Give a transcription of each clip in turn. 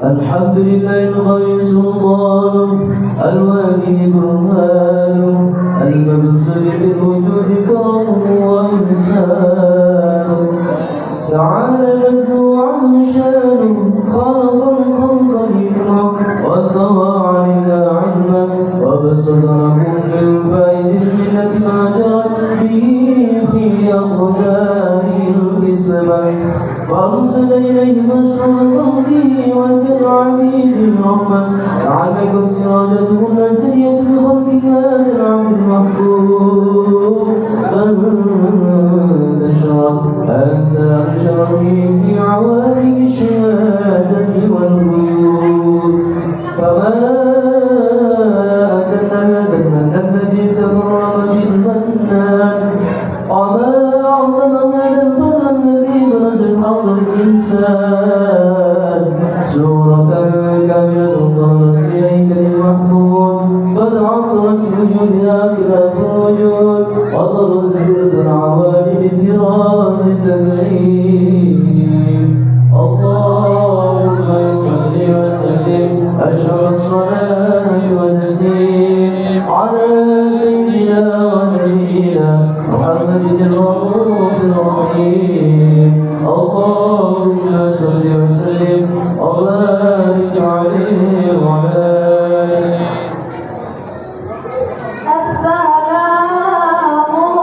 الحمد لله الغني سلطانه الواهب برهانه المبسل بالوجود كرمه وإحسانه تعالى له عن شانه خلق الخلق ذكره وطوى علينا علمه وبسط لكم من فائد الملة ما جرت به في أقداره القسمة فأرسل إليهم أشرف خلقه وأنزل عبيد الرحمة لعلكم سراجته النسرية بخلق هذا العبد المحبوب فانتشرت آثار شرفه في عوالم الشهادة والغيوب فما أتنا الذي تكرم بالمنان وما أعظم هذا الفضل الذي برز الحظ الإنسان سورة كاملة ظهرت إليك للمحبوب قد عطرت وجودها كلاف الوجود وضرت جلد العوالم طراز التدريب اللهم صل وسلم أشهر الصلاة والتسليم على سيدنا ونبينا محمد الرؤوف الرحيم اللهم صل وسلم وبارك عليه وعلى آله. السلام عليكم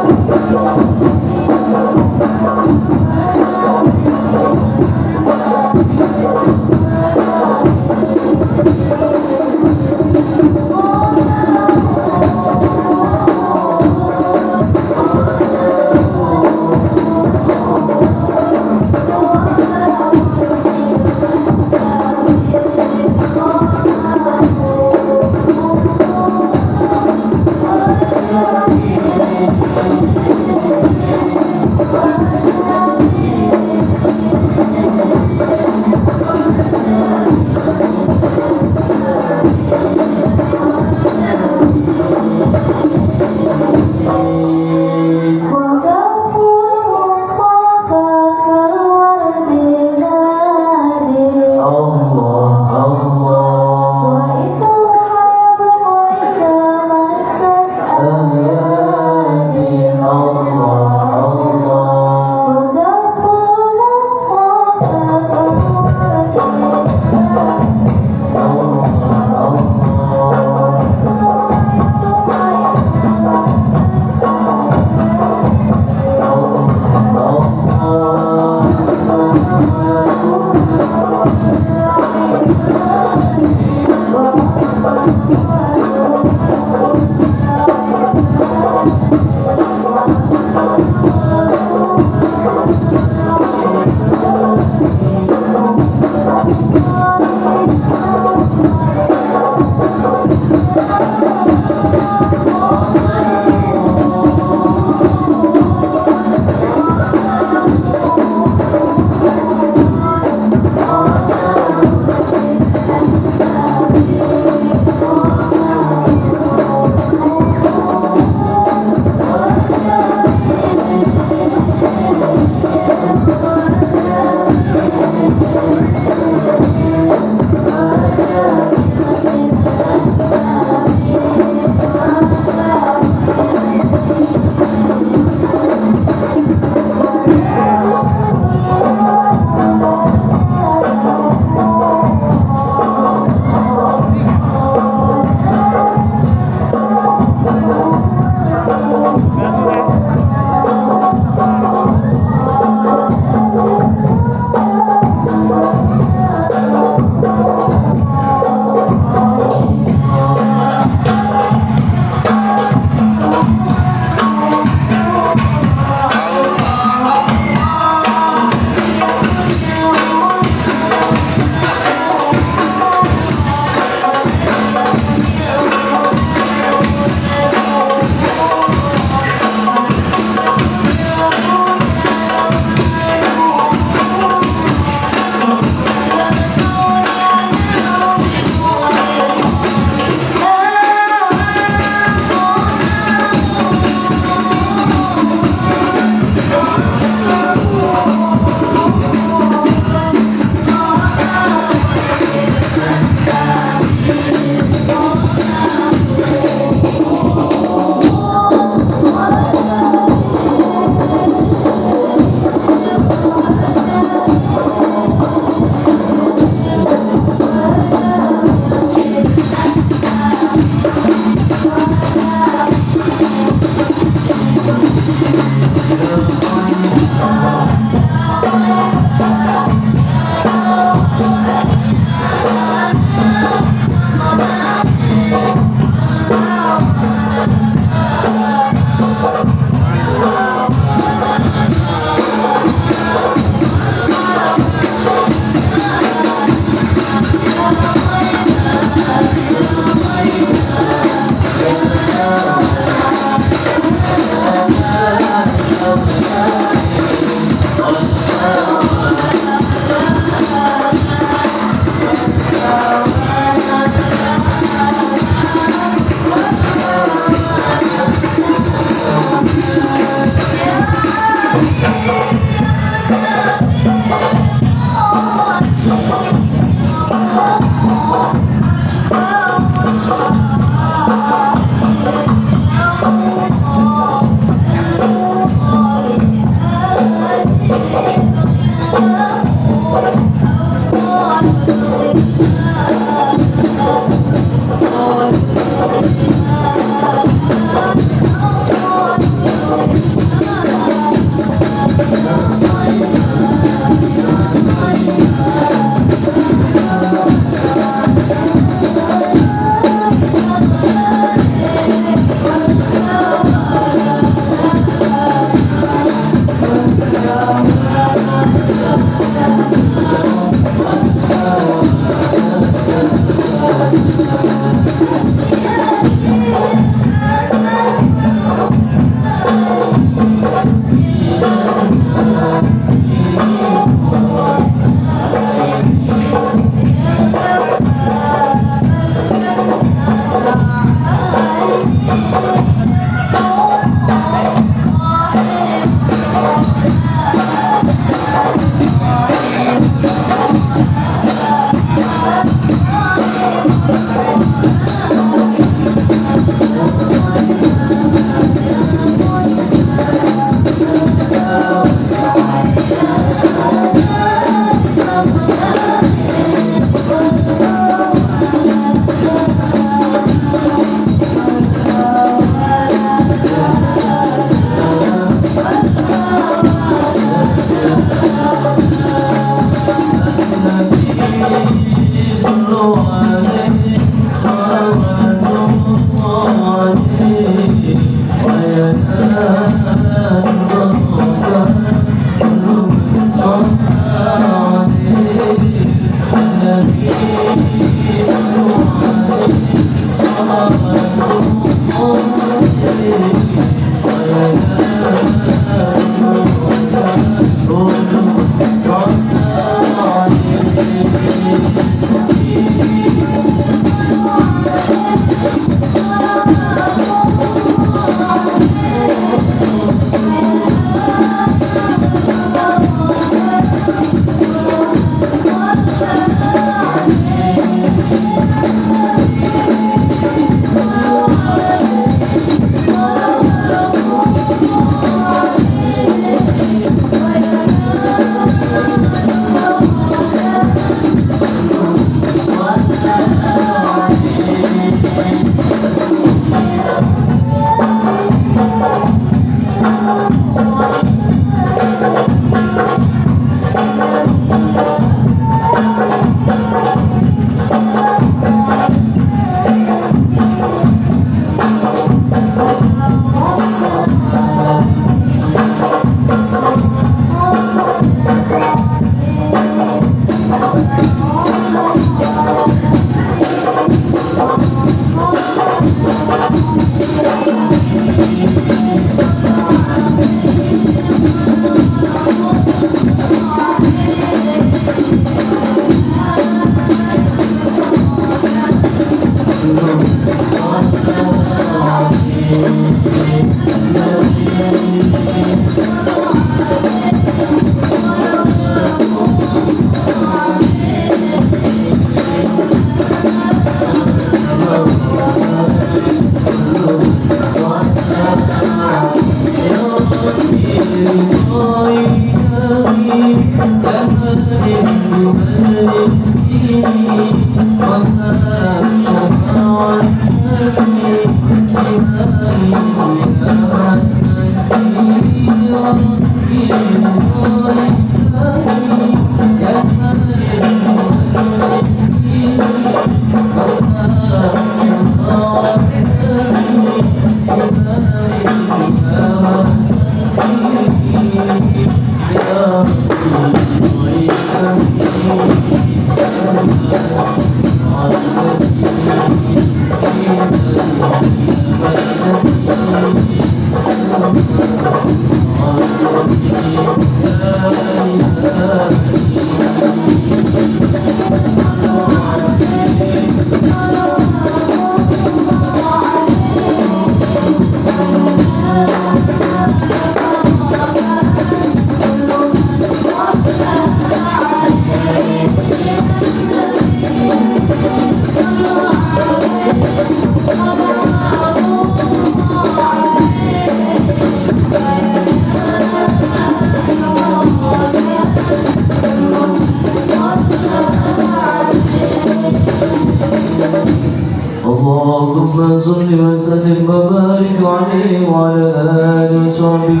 اللهم صل وسلم وبارك عليه وعلى آله وصحبه.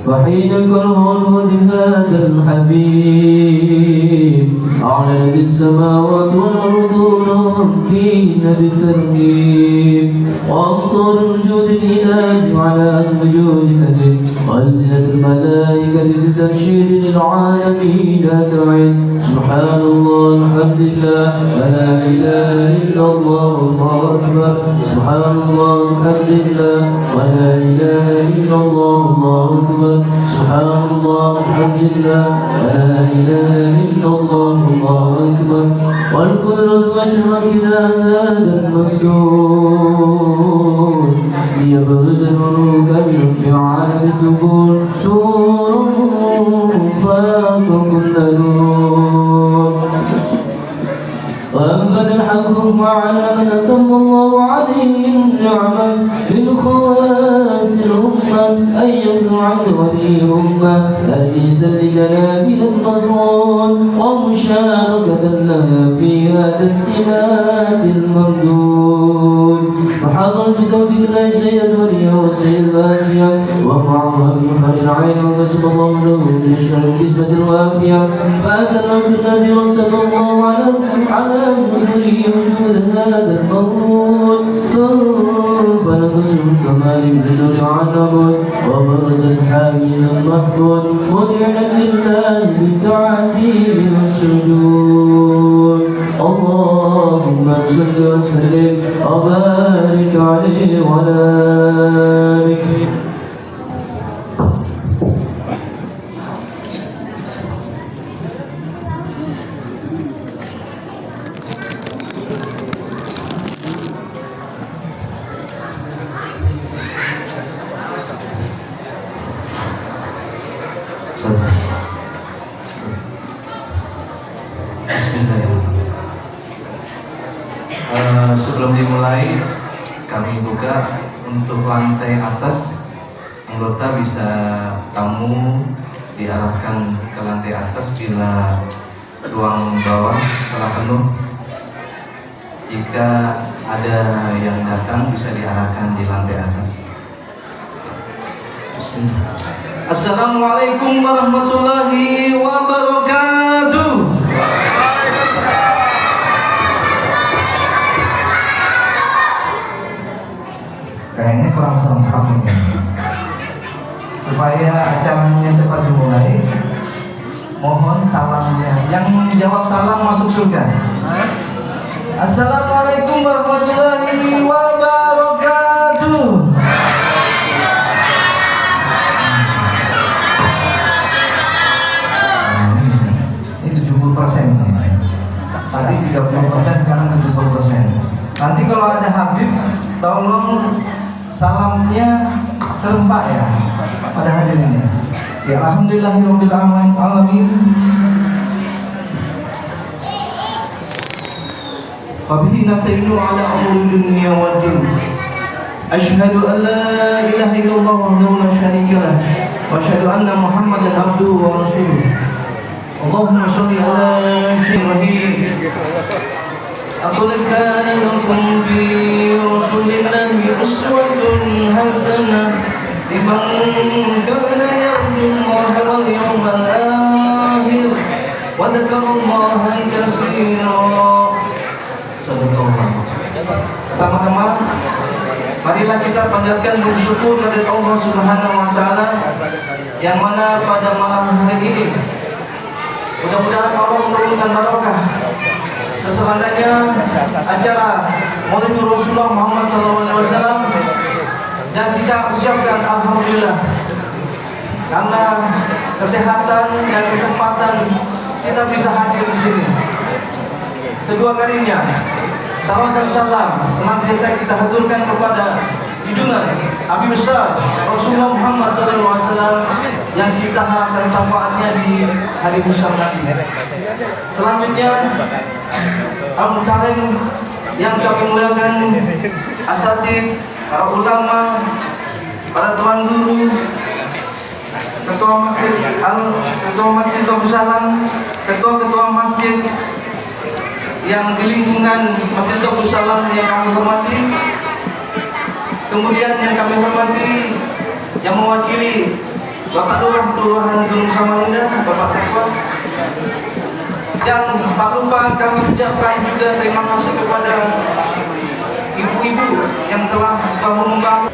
وحين كرهه هذا الحبيب أعلنت السماوات والأرض لهم فيه بالترهيب وأمطار الوجود الإله على وجود أزل وألسنة الملائكة بالتبشير للعالمين أجمعين. سبحان الله الحمد لله ولا إله إلا الله والله أكبر. سبحان الله الحمد لله ولا إله إلا الله والله أكبر. سبحان الله الحمد لله ولا إله إلا الله والله أكبر. والقدرة وشركنا هذا المسرور ليبرز الملوك في عالم الدبور نور فاق كل نور وأنفذ الحكم على من أتم الله عليهم نعمة من خواص الأمة أن يمنع عن ولي أمة أليس لجنابها المصون ومشاركة لها في هذا السمات الممدود. فحضر بتوفيق الله السيدة مريم والسيدة آسيا ومعها بمحل العين وكسب الله له من الشر الكسبة الوافية فأتى الموت الذي رتب الله على ظهره وجود هذا المولود فنفس الكمال بالنور عن عبود وبرز الحامل المحمود مذعنا لله بالتعديل والسجود. اللهم صل وسلم وبارك عليه وعلى آله. Sebelum dimulai, kami buka untuk lantai atas. Anggota bisa tamu diarahkan ke lantai atas bila ruang bawah telah penuh. Jika ada yang datang bisa diarahkan di lantai atas. Bismillah. Assalamualaikum warahmatullahi wabarakatuh. Kayaknya kurang serempak ini. Supaya acaranya cepat dimulai, mohon salamnya. Yang jawab salam masuk surga. Assalamualaikum warahmatullahi wabarakatuh. Ini 70%. Tadi 30%, sekarang 70%. Nanti kalau ada Habib, tolong salamnya serempak ya pada hadirinnya. Ya, alhamdulillahirabbil alamin. Wa bihi nasta'inu ala umuri dunya wad din. Asyhadu an la ilaha illallah wahdahu la syarika lah wa asyhadu anna Muhammadan abduhu wa rasuluh. Allahumma shalli ala sayyidina Laqad kana lakum fi rasulillahi uswatun hasanah liman kana yarjullaha wal yawmal akhir wa dzakarallaha katsiran. Pertama-tama, marilah kita panjatkan bersyukur kepada Allah Subhanahu wa taala yang mana pada malam hari ini mudah-mudahan Allah menurunkan barokah terselenggaranya acara Maulid Rasulullah Muhammad SAW, dan kita ucapkan alhamdulillah karena kesehatan dan kesempatan kita bisa hadir di sini. Kedua kalinya, salawat dan salam senantiasa kita haturkan kepada junjungan Nabi besar Rasulullah Muhammad SAW yang kita harapkan syafaatnya di hari besar nanti. Selanjutnya, al-mutarin yang kami muliakan, asatid, para ulama, para tuan guru, ketua masjid Darussalam, ketua masjid yang di lingkungan Masjid Darussalam yang kami hormati. Kemudian yang kami hormati yang mewakili Bapak Lurah Kelurahan Gunung Samarinda, Bapak Tekwan. Dan tak lupa kami ucapkan juga terima kasih kepada ibu-ibu yang telah membangun.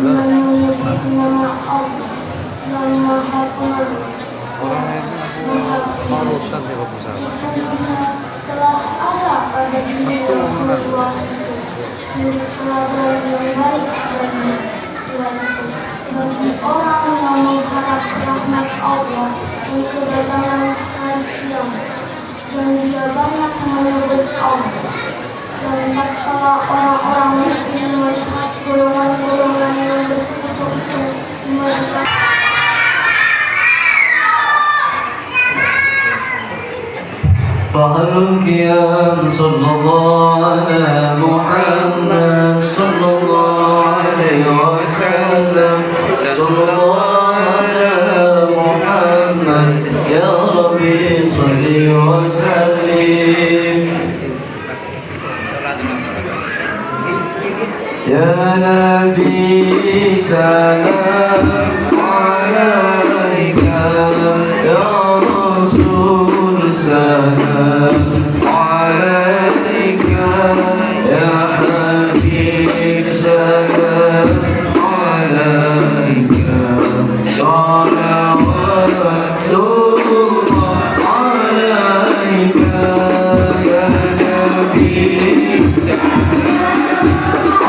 dengan menyebut nama Allah yang Maha Pengasih, Maha Pengasih. Sesungguhnya telah ada pada diri Rasulullah itu suri teladan yang baik bagi orang yang mengharap rahmat Allah dan kedatangan hari kiamat, dan dia banyak menyebut Allah. Dan tatkala orang-orang mukmin melihat golongan-golongan yang bersekutu itu, mereka طه القيام صلى الله على محمد صلى الله عليه وسلم صلى الله على محمد يا ربي صل وسلم يا نبي سلام عليك يا رسول سلام عليك يا حبيب سلام عليك صلوات الله عليك يا نبي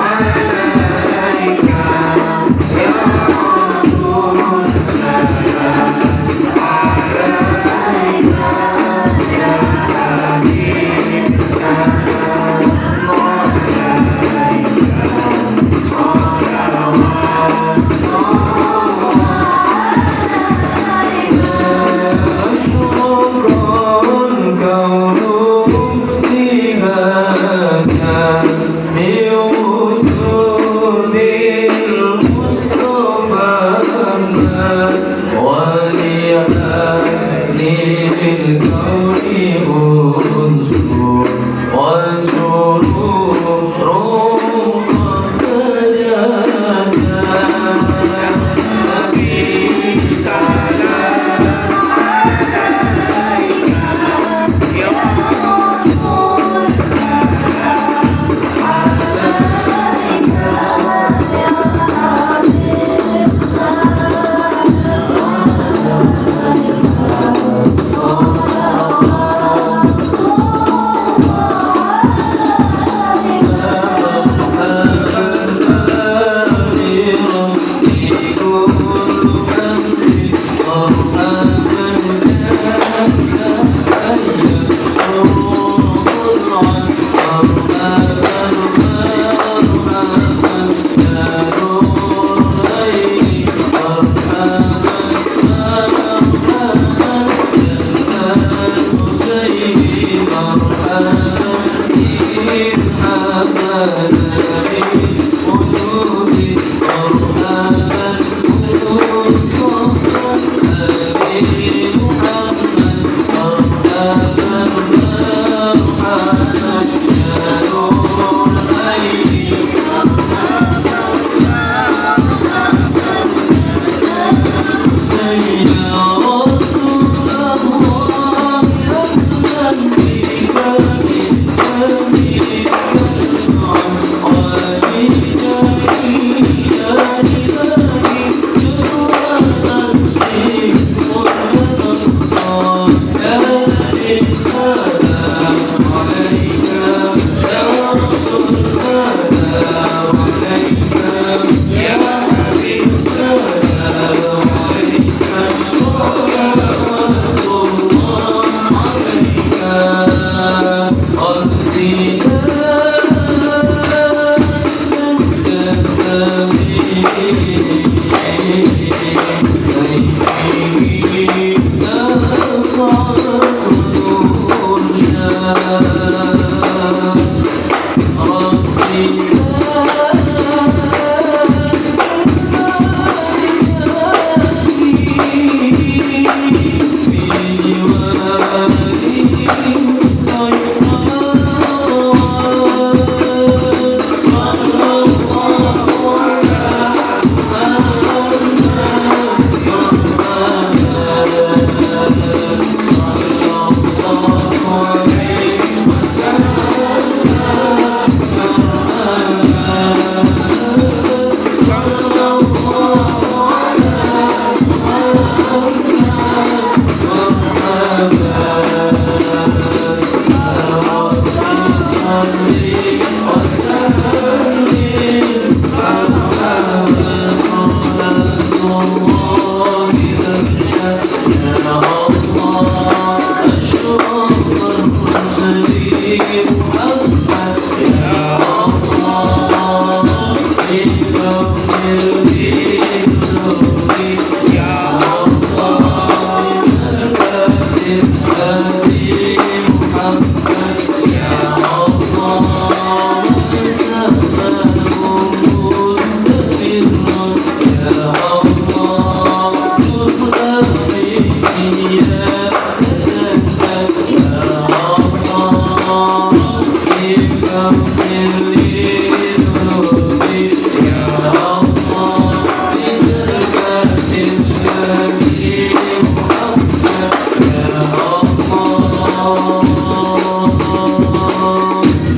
عليك يا رسول سلام عليك يا حبيب سلام عليك صلوات أشرق الكون بهاك بوجود المصطفى ولأهل الكون انصر واسروا روح جانا نبي سلام عليك يا رسول سلام عليك يا حبيب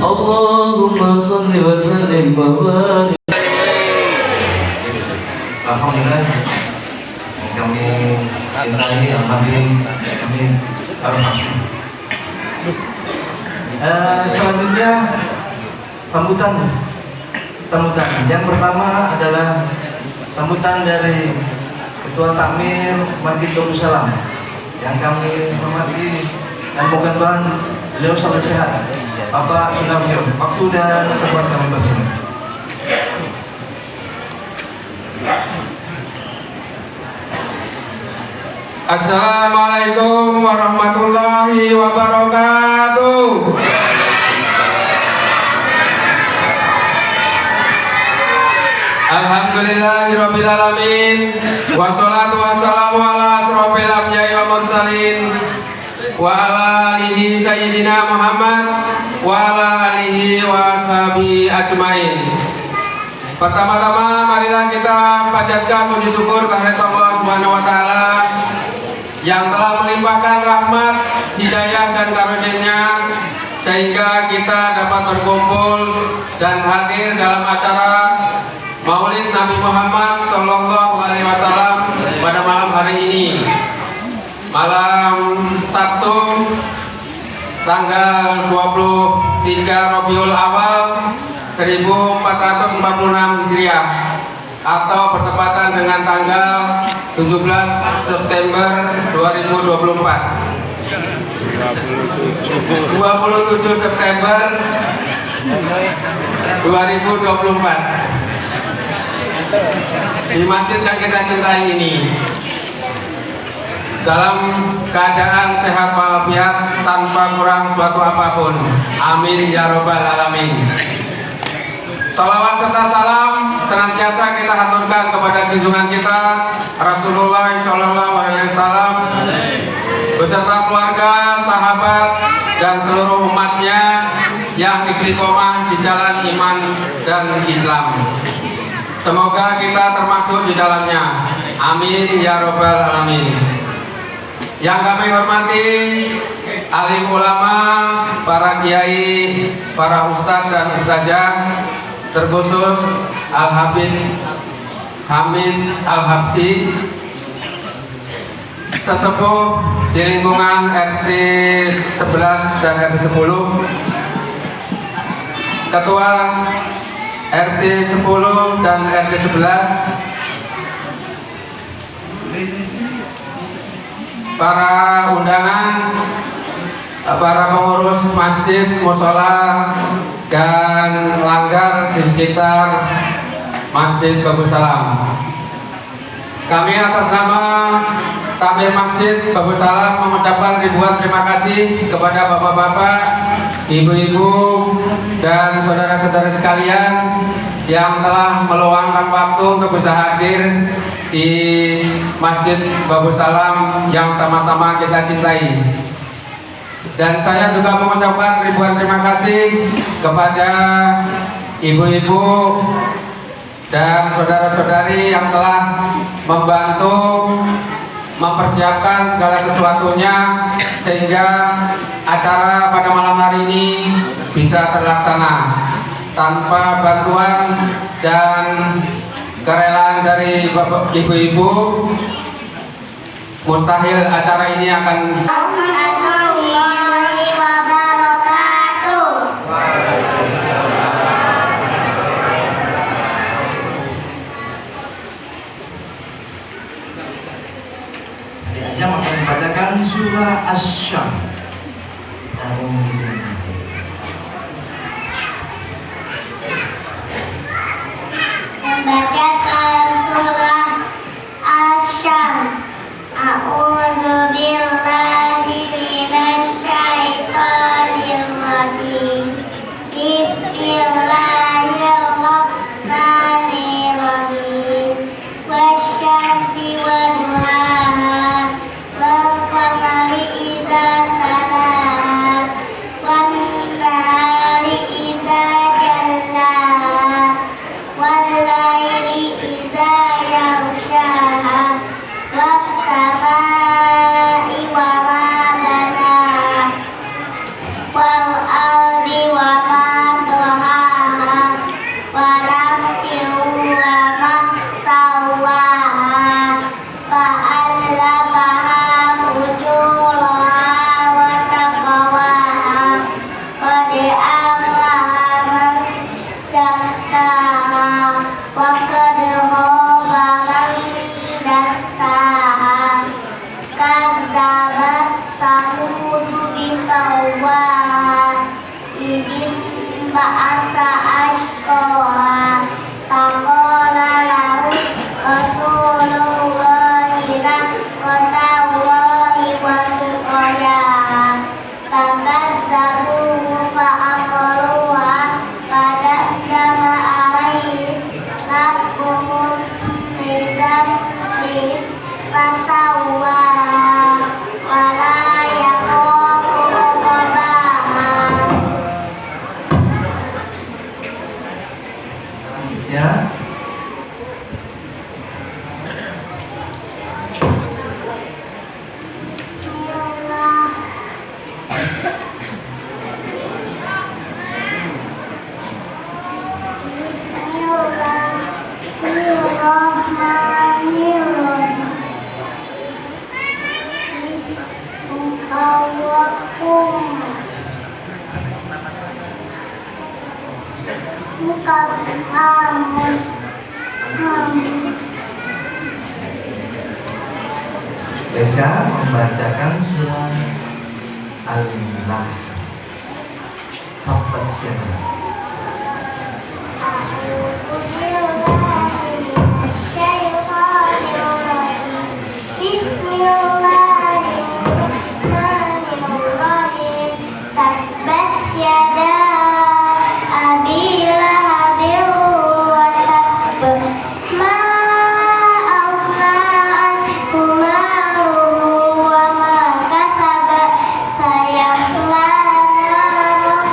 Allahumma salli wa sallim wa barik. Alhamdulillah yang kami cintai, kami alhamdulillah. Selanjutnya sambutan. Yang pertama adalah sambutan dari Ketua Takmir Masjid Darussalam yang kami hormati dan moga Tuhan beliau selalu sehat. Bapak Sunarjo, waktu dan tempat kami bersama. Assalamualaikum warahmatullahi wabarakatuh. Alhamdulillahirabbil alamin. Wassalatu wassalamu ala asrofil anbiya'i wal mursalin wa ala alihi sayyidina Muhammad wa ala alihi wa ashabihi ajmain. Pertama-tama marilah kita panjatkan puji syukur kehadirat Allah Subhanahu wa taala yang telah melimpahkan rahmat, hidayah dan karunia-Nya sehingga kita dapat berkumpul dan hadir dalam acara Maulid Nabi Muhammad Sallallahu Alaihi Wasallam pada malam hari ini, malam Sabtu tanggal 23 Rabiul Awal 1446 Hijriah atau bertepatan dengan tanggal 17 September 2024. 27 September 2024 di masjid yang kita cintai ini dalam keadaan sehat walafiat tanpa kurang suatu apapun. Amin ya robbal alamin. Salawat serta salam senantiasa kita haturkan kepada junjungan kita Rasulullah Shallallahu Alaihi Wasallam beserta keluarga, sahabat, dan seluruh umatnya yang istiqomah di jalan iman dan Islam. Semoga kita termasuk di dalamnya. Amin ya robbal alamin. Yang kami hormati alim ulama, para kiai, para ustadz dan ustazah, terkhusus Al-Habib Hamid Al-Habsi, sesepuh di lingkungan RT 11 dan RT 10, ketua RT 10 dan RT 11, para undangan, para pengurus masjid, musola, dan langgar di sekitar Masjid Babus Salam. Kami atas nama Takmir Masjid Babus Salam mengucapkan ribuan terima kasih kepada bapak-bapak, ibu-ibu, dan saudara-saudara sekalian yang telah meluangkan waktu untuk bisa hadir di Masjid Babus Salam yang sama-sama kita cintai. Dan saya juga mengucapkan ribuan terima kasih kepada ibu-ibu dan saudara-saudari yang telah membantu mempersiapkan segala sesuatunya sehingga acara pada malam hari ini bisa terlaksana. Tanpa bantuan dan kerelaan dari bapak ibu-ibu, mustahil acara ini akan. Yang akan membacakan surah Asy-Syams. Membaca فسواها ولا يخاف عقباها. Ya. Lesya membacakan surah Al-Nas. Sampai siapa? Bismillahirrahmanirrahim. Tabbat yada Abi Lahabin wa tabb. Ma aghna anhu maluhu wa ma kasab. Sayasla naran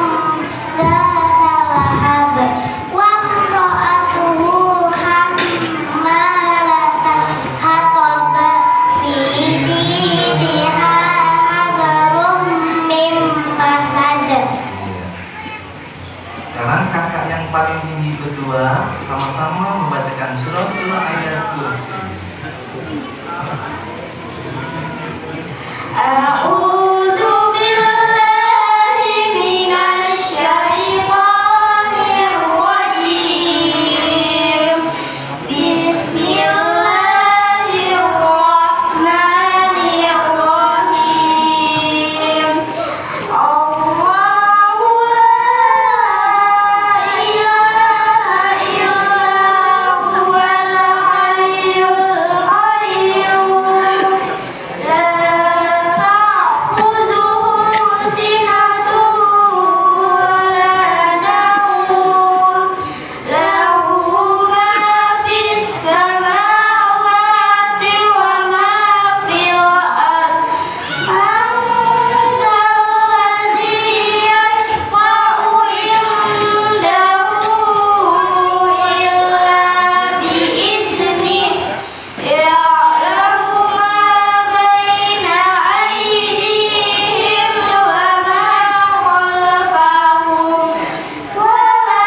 zata lahab. Wa imra'atuhu hammalatal hatab. Fi jidiha hablum min masad. Sekarang kakak yang paling tinggi berdua sama-sama membacakan surah ayat kursi. A'udzu billahi minasy syaithanir rajim. Bismillahirrahmanirrahim. Allahu la ilaha illa huwal hayyul qayyum. La ta'khudhuhu sinatun wa la nawm. Lahu ma fis samawati wa ma fil ardh. Man dzalladzi yashfa'u indahu illa bi'iznihi. Ya'lamu ma baina aydihim wa ma khalfahum. Wa la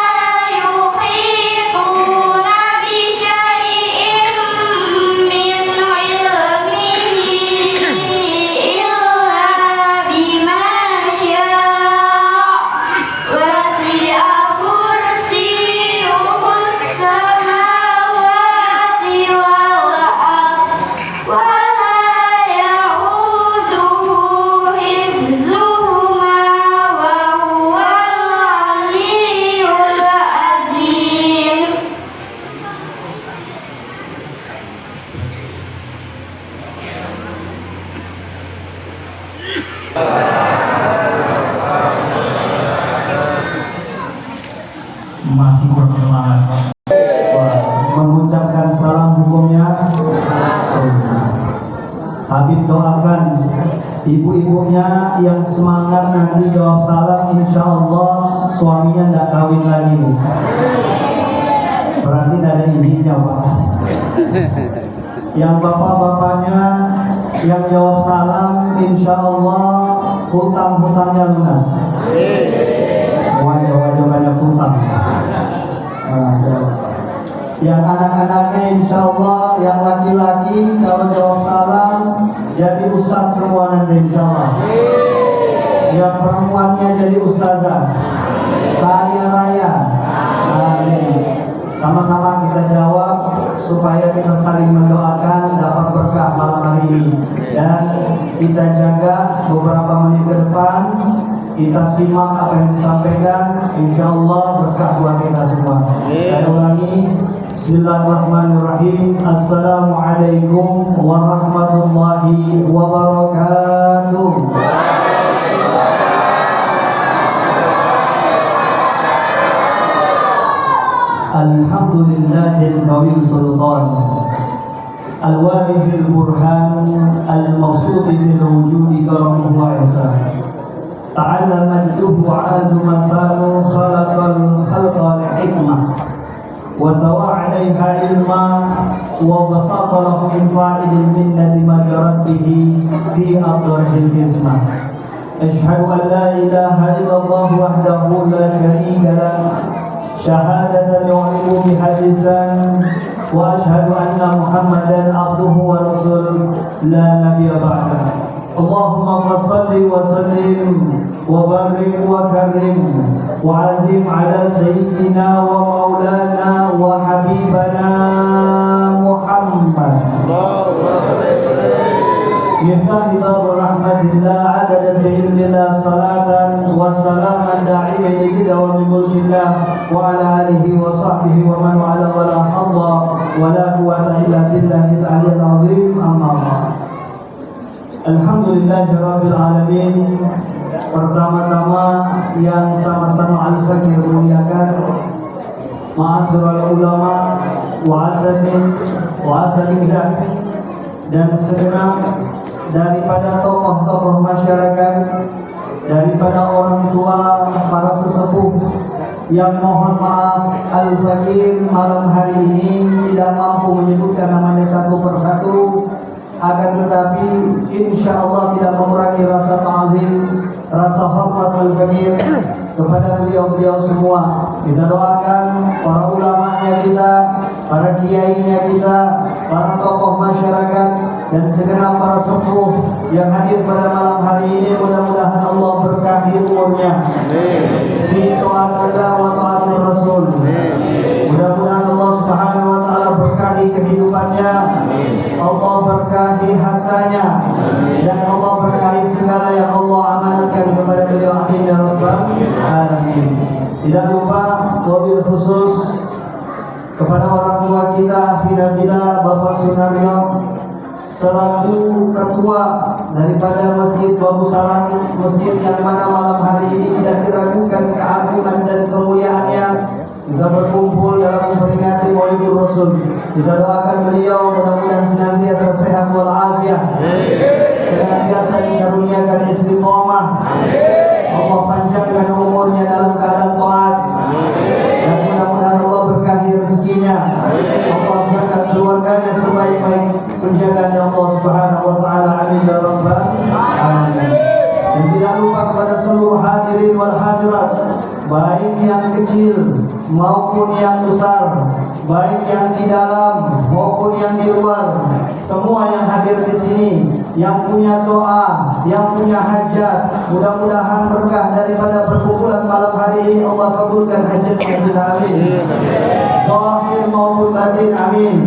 yuhituna bi syai'in min ilmihi illa bima syaa'. Wasi'a kursiyyuhus samawati wal ardh. Wa la ya'uduhu hifdzuhuma wa huwal 'aliyyul 'azim. Masih kurang semangat Pak. Mengucapkan salam hukumnya sunnah. Habib doakan ibu-ibunya yang semangat nanti jawab salam, insya Allah suaminya tidak kawin lagi Bu. Berarti tidak ada izinnya Pak. Yang bapak-bapaknya yang jawab salam, insya Allah hutang-hutangnya lunas. Wajah-wajah banyak hutang. Yang anak-anaknya insya Allah, yang laki-laki kalau jawab salam jadi ustadz semua nanti insya Allah. Yang perempuannya jadi ustazah, kaya raya. Amin. Sama-sama kita jawab supaya kita saling mendoakan dapat berkah malam hari ini. Dan kita jaga beberapa menit ke depan, kita simak apa yang disampaikan, insya Allah berkah buat kita semua. Saya ulangi, Bismillahirrahmanirrahim. Assalamualaikum warahmatullahi wabarakatuh. Alhamdulillahil qawiyyu sultan. الوارث البرهان الموصوف بالوجود كرمه وإحسانه تعلم الجهد مسام خلق الخلق لحكمة وتوى عليها علما وبسط له من فاعل المنة ما جرت به في أبرح القسمة أشهد أن لا إله إلا الله وحده لا شريك له شهادة يعلم بها اللسان وأشهد أن محمدا عبده ورسوله لا نبي بعده اللهم صل وسلم وبارك وكرم وعزم على سيدنا ومولانا وحبيبنا محمد مفتاح باب رحمة الله عددا في علم الله صلاة وسلاما داعمين بدوام ملك الله وعلى آله وصحبه ومن والاه ولا حظ ولا قوة إلا بالله العلي العظيم أما بعد Alhamdulillahirabbil alamin. Pertama-tama yang sama-sama Al-Fakir muliakan, ma'asyiral ulama wa asatizah dan segenap daripada tokoh-tokoh masyarakat, daripada orang tua, para sesepuh yang mohon maaf Al-Fakir malam hari ini tidak mampu menyebutkan namanya satu persatu, akan tetapi insya Allah tidak mengurangi rasa ta'zim, rasa hormat Al-Fakir kepada beliau-beliau semua. Kita doakan para ulamanya kita, para kiainya kita, para tokoh masyarakat dan segenap para sepuh yang hadir pada malam hari ini, mudah-mudahan Allah berkahi umurnya fi ta'atillah wa ta'atir Rasul. Mudah-mudahan Allah Subhanahu wa taala berkahi kehidupannya, Allah berkahi hartanya, dan Allah berkahi segala yang Allah amanatkan kepada beliau. Amin ya rabbal alamin. Tidak lupa wabil khusus kepada orang tua kita, Fina Bapak Sunaryo selaku ketua daripada Masjid Babu Salam, masjid yang mana malam hari ini tidak diragukan keagungan dan kemuliaannya. Kita berkumpul dalam memperingati Maulid Rasul. Kita doakan beliau mudah-mudahan senantiasa sehat walafiat, senantiasa dikaruniakan istiqomah, Allah panjangkan umurnya dalam keadaan taat, dan mudah-mudahan Allah berkahi rezekinya, Allah jaga keluarganya sebaik-baik penjagaan Allah Subhanahu wa taala. Amin ya rabbal alamin. Dan tidak lupa kepada seluruh hadirin wal hadirat, baik yang kecil maupun yang besar, baik yang di dalam maupun yang di luar, semua yang hadir di sini, yang punya doa, yang punya hajat, mudah-mudahan berkah daripada perkumpulan malam hari ini Allah kabulkan hajatnya kita. Amin. Zahir maupun batin. Amin.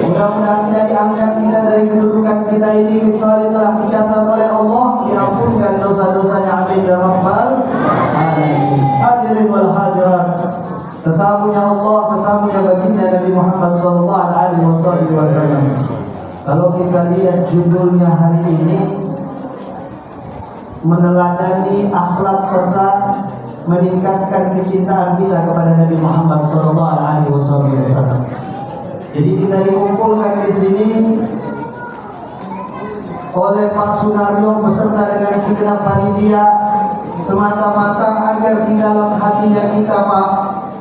Mudah-mudahan tidak diangkat kita dari kedudukan kita ini kecuali telah dicatat oleh Allah, diampunkan dosa-dosanya. Amin ya rabbal alamin. Hadirin wal hadirat, tetamunya Allah, tetamunya baginda Nabi Muhammad sallallahu alaihi wasallam. Kalau kita lihat judulnya hari ini, meneladani akhlak serta meningkatkan kecintaan kita kepada Nabi Muhammad sallallahu alaihi wasallam. Jadi kita dikumpulkan di sini oleh Pak Sunaryo beserta dengan segenap panitia semata-mata agar di dalam hatinya kita, Pak,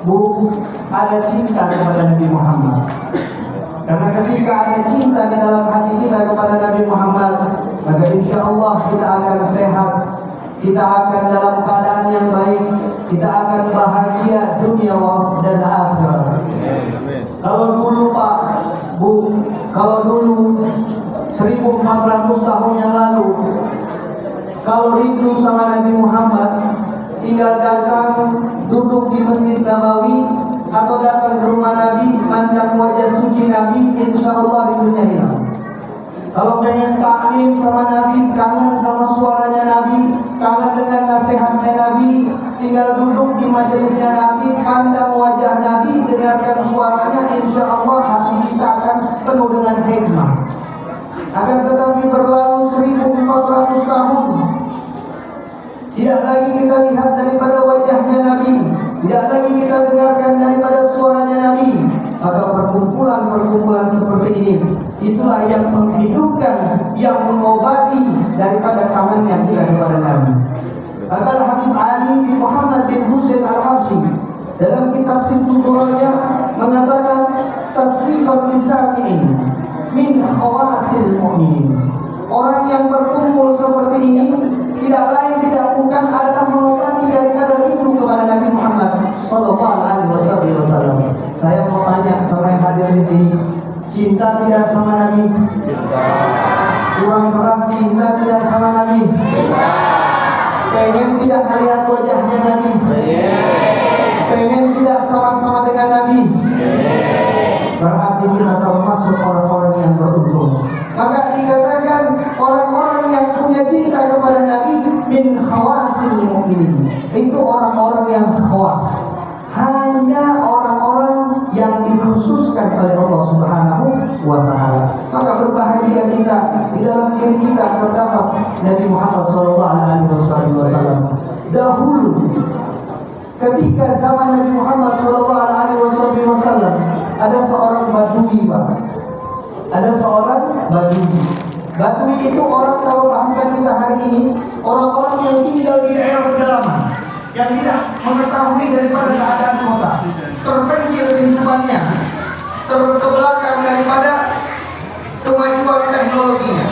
Bu, ada cinta kepada Nabi Muhammad. Karena ketika ada cinta di dalam hati kita kepada Nabi Muhammad, maka insya Allah kita akan sehat, kita akan dalam keadaan yang baik, kita akan bahagia dunia dan akhirat. Kalau dulu, Pak, Bu, kalau dulu 1400 tahun yang lalu, kalau rindu sama Nabi Muhammad, tinggal datang duduk di Masjid Nabawi atau datang ke rumah Nabi, mandang wajah suci Nabi, insya Allah rindunya hilang. Kalau pengen taklim sama Nabi, kangen sama suaranya Nabi, kangen dengan nasihatnya Nabi, tinggal duduk di majelisnya Nabi, pandang wajah Nabi, dengarkan suaranya, insya Allah hati kita akan penuh dengan hikmah. Akan tetapi berlalu 1400 tahun, tidak lagi kita lihat daripada wajahnya Nabi, tidak lagi kita dengarkan daripada suaranya Nabi, maka perkumpulan-perkumpulan seperti seperti ini. Itulah yang menghidupkan, yang mengobati daripada kangennya kita kepada Nabi. Maka Habib Ali bin Muhammad bin Husain Al-Habsyi dalam kitab Simtuturanya mengatakan tasfiqul lisami'in min khawasil mu'minin. Orang yang berkumpul seperti ini tidak lain tidak bukan adalah mengobati daripada rindu kepada Nabi Muhammad sallallahu alaihi wasallam. Saya mau tanya sama yang hadir di sini, cinta tidak sama Nabi? Cinta. Kurang keras cinta tidak sama Nabi? Cinta. Pengen tidak melihat wajahnya Nabi? Pengen tidak sama-sama dengan Nabi? Berarti kita termasuk orang-orang yang beruntung. Maka dikatakan orang-orang yang punya cinta kepada Nabi min khawasil mu'minin. Itu orang-orang yang khawas. Hanya orang-orang yang dikhususkan oleh Allah Subhanahu wa ta'ala. Maka berbahagia kita, di dalam diri kita terdapat Nabi Muhammad SAW. Dahulu ketika zaman Nabi Muhammad SAW ada seorang badui, Pak. Ada seorang badui. Badui itu orang, kalau bahasa kita hari ini, orang-orang yang tinggal di daerah pedalaman, yang tidak mengetahui daripada keadaan kota, terpencil kehidupannya, terbelakang daripada kemajuan teknologinya.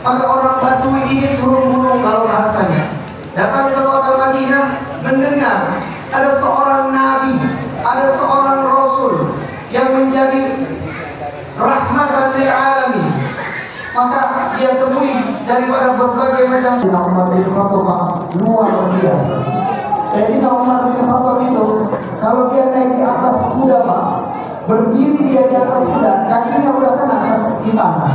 Maka orang Badui ini turun gunung kalau bahasanya, datang ke kota Madinah, mendengar ada seorang nabi, ada seorang rasul yang menjadi rahmatan lil alamin. Maka dia temui daripada berbagai macam. Sayyidina Umar bin Khattab luar biasa. Sayyidina Umar bin Khattab itu kalau dia naik di atas kuda, Pak, berdiri dia di atas kuda, kakinya udah kena di tanah.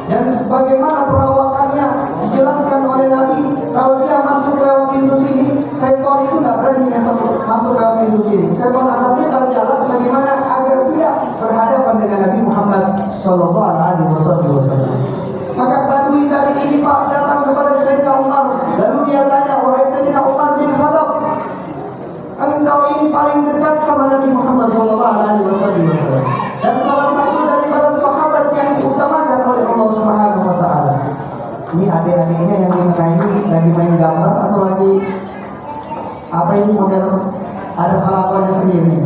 Dan bagaimana perawakannya dijelaskan oleh Nabi, kalau dia masuk lewat pintu sini, seekor itu tidak berani masuk lewat pintu sini. Seekor akan putar jalan bagaimana agar tidak berhadapan dengan Nabi Muhammad SAW. Maka Badui tadi ini, Pak, datang kepada Sayyidina Umar, lalu dia tanya, wahai Sayyidina Umar bin Khattab, engkau ini paling dekat sama Nabi Muhammad SAW, dan salah satu daripada sahabat yang diutamakan oleh Allah Subhanahu wa ta'ala. Ini adik-adiknya yang di tengah ini lagi main gambar atau lagi apa ini, model ada kelakuannya sendiri.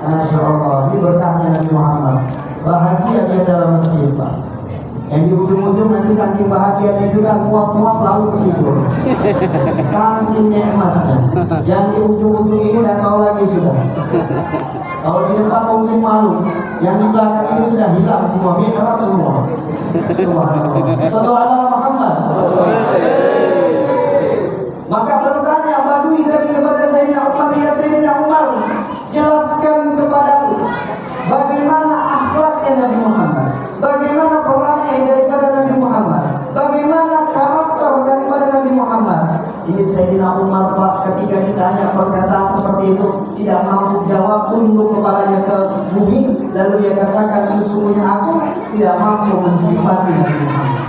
Masya Allah, ini berkahnya Nabi Muhammad. Bahagia dia dalam masjid, Pak. Yang di ujung-ujung nanti saking bahagianya juga muap-muap lalu ketidur. Saking nikmatnya. Yang di ujung-ujung ini tidak tahu lagi sudah. Kalau di depan mungkin malu, yang di belakang ini sudah hilang semua, mikrot semua. Subhanallah. Sallallahu alaihi Muhammad. Maka bertanya Badui tadi kepada Sayyidina Umar, ya Sayyidina Umar, jelaskan kepadaku bagaimana akhlaknya Nabi Muhammad, bagaimana perangai daripada Nabi Muhammad, bagaimana karakter daripada Nabi Muhammad. Ini Sayyidina Umar, Pak, ketika ditanya perkataan seperti itu tidak mampu jawab, tunduk kepalanya ke bumi, lalu dia katakan, sesungguhnya aku tidak mampu mensifati Nabi Muhammad,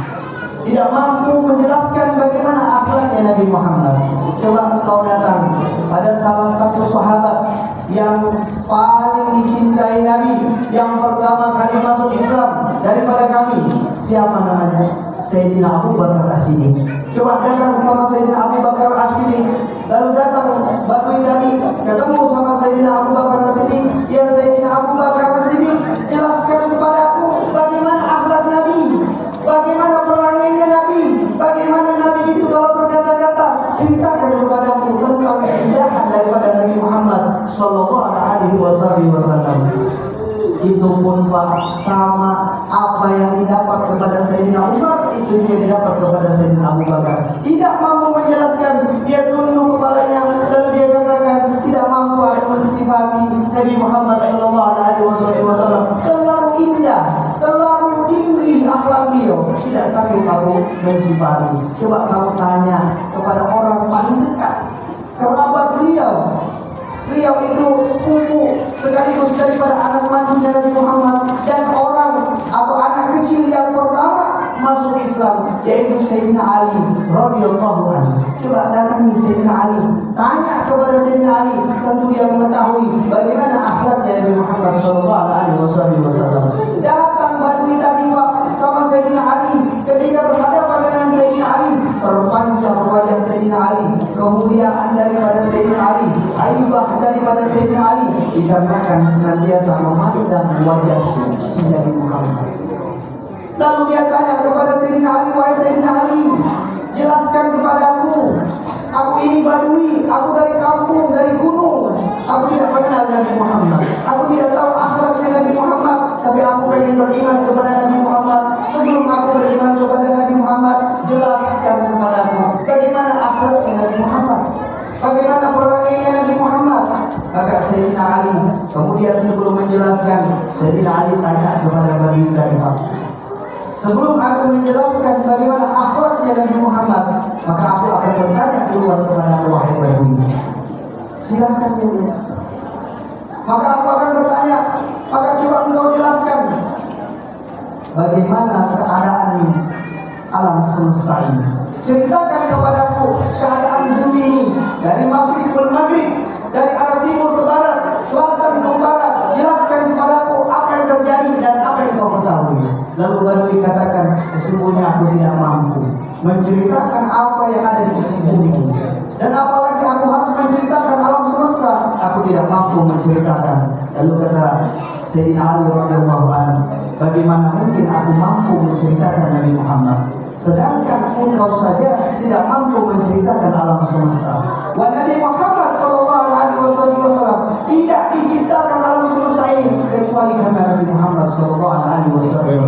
tidak mampu menjelaskan bagaimana akhlaknya Nabi Muhammad. Coba kau datang pada salah satu sahabat yang paling dicintai Nabi, yang pertama kali masuk Islam daripada kami, siapa namanya? Sayyidina Abu Bakar As-Siddiq. Coba datang sama Sayyidina Abu Bakar As-Siddiq, lalu datang Badui tadi ketemu sama Sayyidina Abu Bakar As-Siddiq. Ya Sayyidina Abu Bakar As-Siddiq, jelaskan kepadaku bagaimana akhlak Nabi, bagaimana perangainya Nabi, bagaimana Nabi itu kalau berkata-kata, ceritakan kepadaku tentang keindahan daripada Nabi Muhammad Sallallahu Alaihi Wasallam. Itu pun, Pak, sama apa yang didapat kepada Sayyidina Umar, itu dia didapat kepada Sayyidina Abu Bakar. Tidak mampu menjelaskan, dia tunduk kepalanya, dan dia katakan tidak mampu ada mensifati Nabi Muhammad Sallallahu Alaihi Wasallam. Terlalu indah, terlalu tinggi akhlak beliau, tidak sanggup aku mensifati. Coba kamu tanya kepada orang paling dekat, kerabat beliau. Beliau itu sepupu sekaligus daripada anak mantunya Nabi Muhammad, dan orang atau anak kecil yang pertama masuk Islam, yaitu Sayyidina Ali radhiyallahu anhu. Coba datangi Sayyidina Ali, tanya kepada Sayyidina Ali, tentu yang mengetahui bagaimana akhlaknya Nabi Muhammad sallallahu alaihi alaihi wasallam. Datang Badui tadi Pak sama Sayyidina Ali. Ketika berhadapan dengan Sayyidina Ali, terpancar wajah Sayyidina Ali, kemuliaan daripada Sayyidina Ali, haibah daripada Sayyidina Ali, dikarenakan senantiasa memandang wajah suci Nabi Muhammad. Lalu dia tanya kepada Sayyidina Ali, wahai Sayyidina Ali, jelaskan kepadaku, aku ini Badui, aku dari kampung, dari gunung, aku tidak mengenal Nabi Muhammad, aku tidak tahu akhlaknya Nabi Muhammad, tapi aku ingin beriman kepada Nabi Muhammad. Sebelum aku beriman kepada Nabi Muhammad, jelaskan kepadaku bagaimana akhlaknya Nabi Muhammad, bagaimana perangai Nabi Muhammad. Maka Sayyidina Ali kemudian sebelum menjelaskan, Sayyidina Ali tanya kepada Badui tadi, Pak, sebelum aku menjelaskan bagaimana akhlaknya Nabi Muhammad, maka aku akan bertanya duluan kepada wahai Badui. Silakan dulu. Maka aku akan bertanya, maka coba engkau jelaskan bagaimana keadaan alam semesta ini. Ceritakan kepadaku keadaan bumi ini dari masjid ke maghrib, dari arah timur ke barat, selatan ke utara. Jelaskan kepadaku apa yang terjadi dan apa yang kau ketahui. Lalu Badui katakan, sesungguhnya aku tidak mampu menceritakan apa yang ada di isi bumi, dan apalagi aku harus menceritakan alam semesta, aku tidak mampu menceritakan. Lalu kata Sayyidina Ali radhiyallahu anhu, bagaimana mungkin aku mampu menceritakan Nabi Muhammad, sedangkan engkau saja tidak mampu menceritakan alam semesta. Wa Nabi Muhammad sallallahu alaihi wasallam tidak diciptakan alam semesta ini kecuali karena Nabi Muhammad sallallahu alaihi wasallam.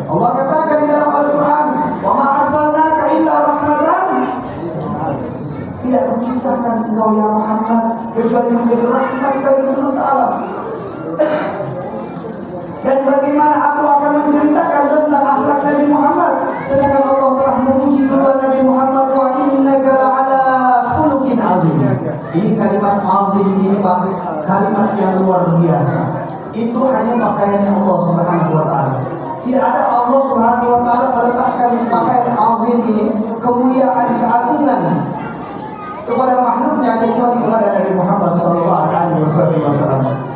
Allah katakan di dalam Al-Qur'an, "Wa ma arsalnaka illa rahmatan." Tidak menciptakan engkau ya Muhammad kecuali menjadi rahmat bagi semesta alam. Dan bagaimana aku akan menceritakan tentang akhlak Nabi Muhammad, sedangkan Allah telah memuji duluan Nabi Muhammad, wa innaka la'ala khuluqin azim. Ini kalimat azim ini Pak, kalimat yang luar biasa. Itu hanya pakaian Allah Subhanahu wa taala. Tidak ada Allah Subhanahu wa taala meletakkan pakaian azim ini, kemuliaan, keagungan kepada makhluknya kecuali kepada Nabi Muhammad SAW.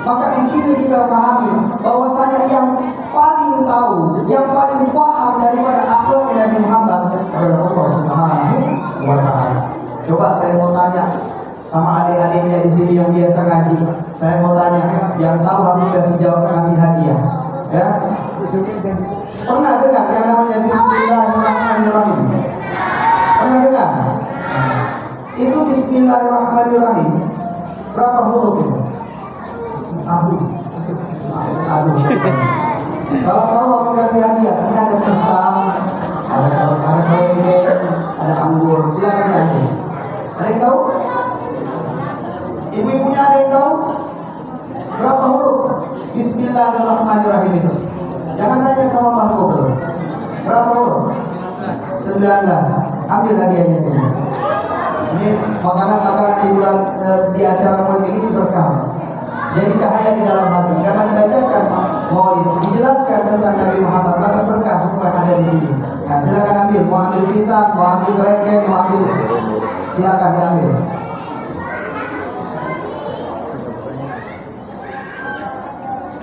Maka di sini kita pahami bahwasanya yang paling tahu, yang paling paham daripada akhlak Nabi Muhammad adalah Allah Subhanahu wa taala. Coba saya mau tanya sama adik-adiknya di sini yang biasa ngaji. Saya mau tanya, yang tahu harus kasih jawab, kasih hadiah. Ya? Pernah dengar yang namanya Bismillahirrahmanirrahim? Pernah dengar? Itu Bismillahirrahmanirrahim. Berapa huruf itu? Aduh. Kalau tahu aku kasih hadiah, ini ada pisang, ada tempe, ada anggur. Silakan ambil. Ada yang tahu? Ibu-ibunya ada yang tahu? Berapa huruf Bismillahirrahmanirrahim itu? Jangan tanya sama makhluk. Berapa huruf? 19. Ambil hadiahnya sini. Ini makanan-makanan di bulan di acara maulid ini berkah. Jadi cahaya di dalam hati. Karena dibacakan maulid, dijelaskan tentang Nabi Muhammad, maka berkah semua yang ada di sini. Nah, silakan ambil. Mau ambil pisang, mau ambil kelengkeng, mau ambil. Silakan diambil.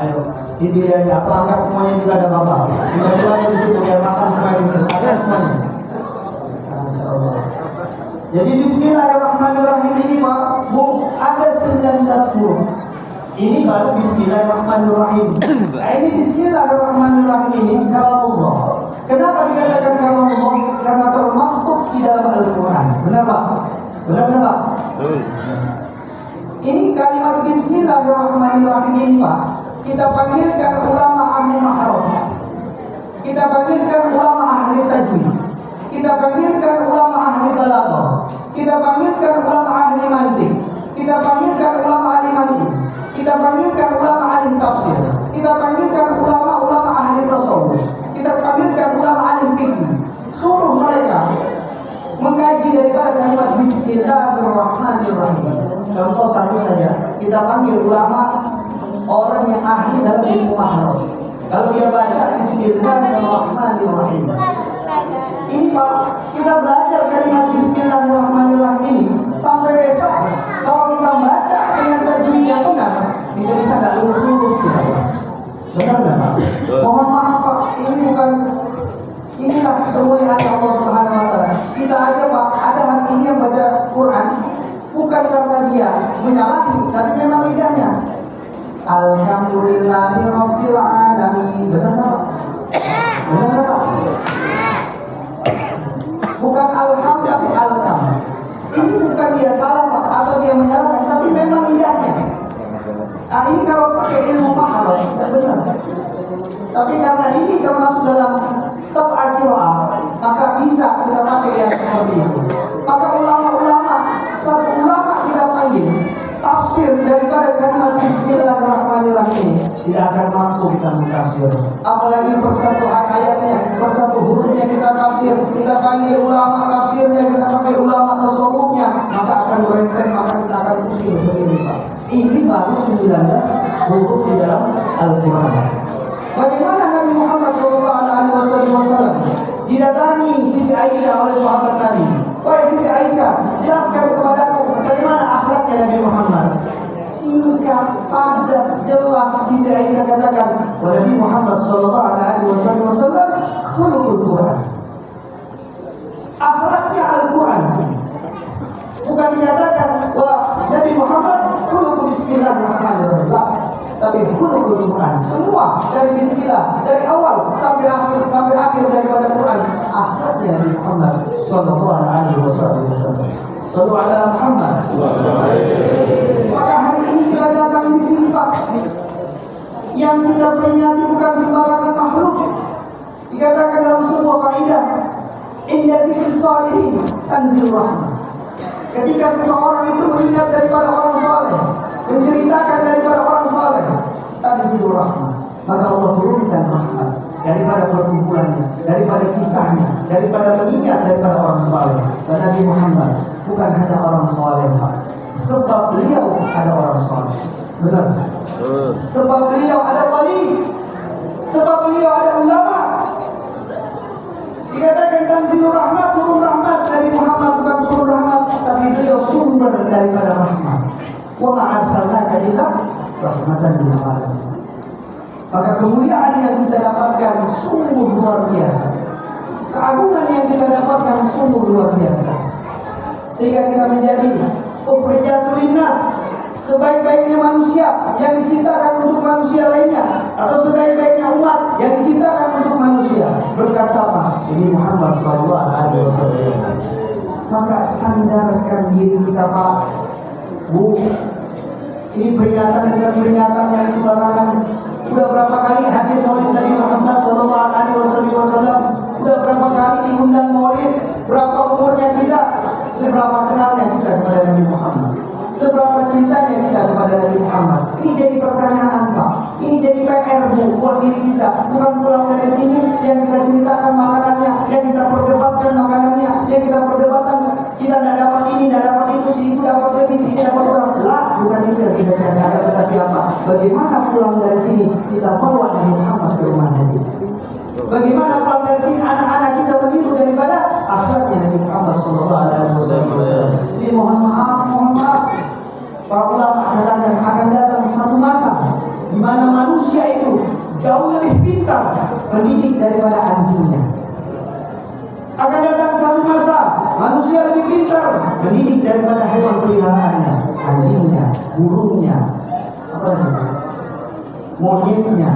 Ayo, dipilih aja. Atau angkat semuanya juga ada bapak. Dua-duanya di situ biar makan semua di situ. Ada semuanya. Masya Allah. Jadi Bismillahirrahmanirrahim ini Pak, Bu, ada 19 huruf. Ini baru Bismillahirrahmanirrahim. Nah, ini Bismillahirrahmanirrahim ini kalamullah. Kenapa dikatakan kalamullah? Karena termaktub di dalam Al-Quran. Benar Pak? Benar Pak? Ini kalimat Bismillahirrahmanirrahim ini Pak, kita panggilkan ulama ahli mahraj, kita panggilkan ulama ahli tajwid, kita panggilkan ulama ahli balaghah, kita panggilkan ulama ahli mantiq, kita panggilkan ulama ahli mantiq, kita panggilkan ulama ahli tafsir, kita panggilkan ulama ahli tasawuf, kita panggilkan ulama ahli fikih. Suruh mereka mengkaji daripada kalimat Bismillahirrahmanirrahim. Contoh satu saja, kita panggil ulama orang yang ahli dalam ilmu mahraj. Kalau dia baca Bismillahirrahmanirrahim, ini Pak, kita belajar kalimat Bismillahirrahmanirrahim ini sampai besok. Kalau kita baca dengan tajwid yang benar, bisa-bisa nggak lurus-lurus kita. Benar nggak Pak? Mohon maaf Pak, inilah kemuliaan Allah Subhanahu Wa Taala. Kita aja Pak, ada hari ini yang baca Quran bukan karena dia menyalahi, tapi memang lidahnya. Alhamdulillahirabbil alamin. Benar nggak Pak? Benar nggak Pak? Bukan alham tapi alkam. Ini bukan dia salah Pak, atau dia menyalahkan, tapi memang lidahnya. Nah ini kalau pakai ilmu mahal tidak benar. Tapi karena ini termasuk dalam sab'a qiraah, maka bisa kita pakai yang seperti itu. Maka ulama-ulama, satu ulama kita panggil tafsir daripada kalimat Bismillahirrahmanirrahim ini tidak akan mampu kita mentafsir. Apalagi persatu ayatnya, persatu hurufnya kita tafsir, kita panggil ulama tafsirnya, kita pakai ulama tasawufnya, maka akan berentet, maka kita akan pusing sendiri Pak. Ini baru 19 huruf di dalam Al-Quran. Bagaimana Nabi Muhammad SAW didatangi Siti Aisyah oleh sahabat Nabi. Wahai Siti Aisyah, jelaskan kepadaku bagaimana akhlaknya Nabi Muhammad. Singkat, padat, jelas Siti Aisyah katakan, Nabi Muhammad SAW khuluqul Quran. Akhlaknya Al-Quran sih. Bukan dikatakan wah Nabi Muhammad khuluqul Bismillahirrahmanirrahim, tapi khuluqul Quran. Semua dari Bismillah, dari awal sampai akhir daripada Quran, akhlaknya Nabi Muhammad sallallahu alaihi wasallam. Sallu ala Muhammad. Maka hari ini kita datang di sini Pak, yang kita peringati bukan sembarangan makhluk. Dikatakan dalam sebuah kaidah, inna dzikri shalihin tanzil rahmah. Ketika seseorang itu mengingat daripada orang saleh, menceritakan daripada orang saleh, tanzilur rahmah, maka Allah turunkan rahmat daripada perkumpulannya, daripada kisahnya, daripada mengingat daripada orang saleh. Dan Nabi Muhammad bukan hanya orang saleh Pak, sebab beliau ada orang saleh. Benar? Sebab beliau ada wali, sebab beliau ada ulama. Dikatakan tanzilur rahmat, turun rahmat. Nabi Muhammad bukan turun rahmat, tapi beliau sumber daripada rahmat. Wa ma arsalnaka illa rahmatan lil alamin. Maka kemuliaan yang kita dapatkan sungguh luar biasa. Keagungan yang kita dapatkan sungguh luar biasa. Sehingga kita menjadi ukhrijat linnas, sebaik-baiknya manusia yang diciptakan untuk manusia lainnya, atau sebaik-baiknya umat yang diciptakan untuk manusia. Berkat siapa? Ini Muhammad SAW. Maka sandarkan diri kita Pak, Bu. Ini peringatan bukan peringatan yang sembarangan. Udah berapa kali hadir Maulid Nabi Muhammad SAW? Udah berapa kali diundang Maulid? Berapa umurnya kita? Seberapa kenalnya kita kepada Nabi Muhammad? Seberapa cintanya kita kepada Nabi Muhammad? Ini jadi pertanyaan Pak. Ini jadi PR Bu buat diri kita. Bukan pulang dari sini yang kita ceritakan makanannya, yang kita perdebatkan makanannya, yang kita perdebatkan kita tidak dapat ini, tidak dapat itu, si itu dapat lebih, si ini dapat kurang. Lah, bukan itu yang kita cari. Tetapi apa? Bagaimana pulang dari sini kita bawa Nabi Muhammad ke rumah Nabi? Bagaimana pulang dari sini anak-anak kita meniru daripada akhlaknya Nabi Muhammad SAW. Ini mohon maaf. Para ulama katakan akan datang satu masa di mana manusia itu jauh lebih pintar mendidik daripada anjingnya. Akan datang satu masa manusia lebih pintar mendidik daripada hewan peliharaannya, anjingnya, burungnya, monyetnya,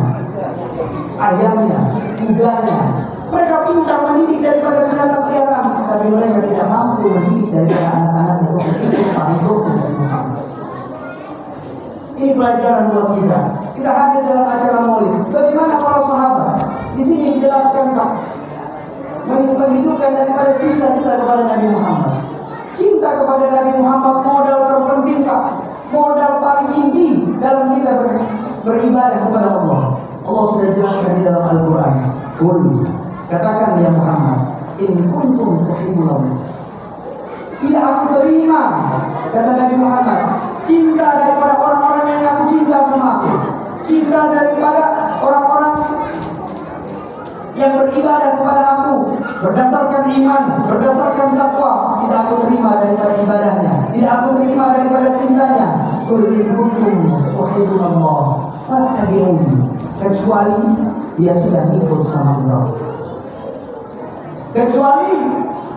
ayamnya, kudanya. Mereka pintar mendidik daripada binatang peliharaan, tapi mereka tidak mampu mendidik daripada anak-anaknya. Ini pelajaran buat kita. Kita hadir dalam acara Maulid. Bagaimana para sahabat? Di sini dijelaskan Pak, menghidupkan daripada cinta kita kepada Nabi Muhammad. Cinta kepada Nabi Muhammad modal terpenting Pak, modal paling tinggi dalam kita beribadah kepada Allah. Allah sudah jelaskan di dalam Al-Quran. Katakan ya Muhammad, in kuntum tuhibbunallah. Tidak aku terima, kata Nabi Muhammad, cinta daripada orang-orang yang aku cinta sama aku, cinta daripada orang-orang yang beribadah kepada aku berdasarkan iman, berdasarkan takwa. Tidak aku terima daripada ibadahnya, tidak aku terima daripada cintanya. Qul in kuntum tuhibbunallah fattabi'uni, kecuali dia sudah ikut sama Allah. Kecuali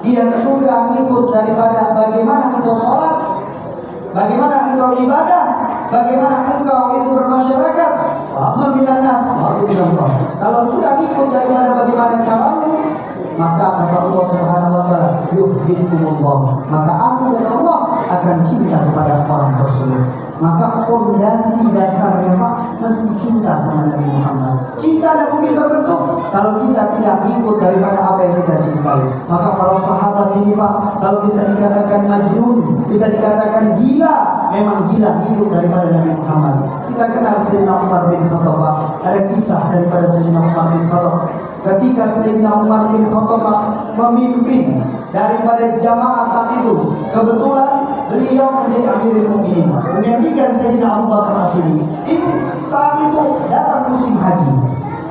dia sudah ikut daripada bagaimana engkau sholat, bagaimana engkau ibadah, bagaimana engkau itu bermasyarakat. Wa minan nas, kalau sudah ikut daripada bagaimana caramu, maka kata Allah Subhanahu wa taala, yuhibbukumullah, maka aku dan Allah akan cinta kepada orang tersebut. Maka fondasi dasarnya Pak mesti cinta sama Nabi Muhammad. Cinta tidak mungkin terbentuk kalau kita tidak ikut daripada apa yang kita cintai. Maka para sahabat ini Pak, kalau bisa dikatakan majnun, bisa dikatakan gila, memang gila ikut daripada Nabi Muhammad. Kita kenal Sayyidina Umar bin Khattab Pak. Ada kisah daripada Sayyidina Umar bin Khattab. Ketika Sayyidina Umar bin Khattab memimpin daripada jamaah saat itu, kebetulan beliau menjadi Amirul Mukminin menggantikan Sayyidina Abu Bakar As-Siddiq. Saat itu datang musim haji.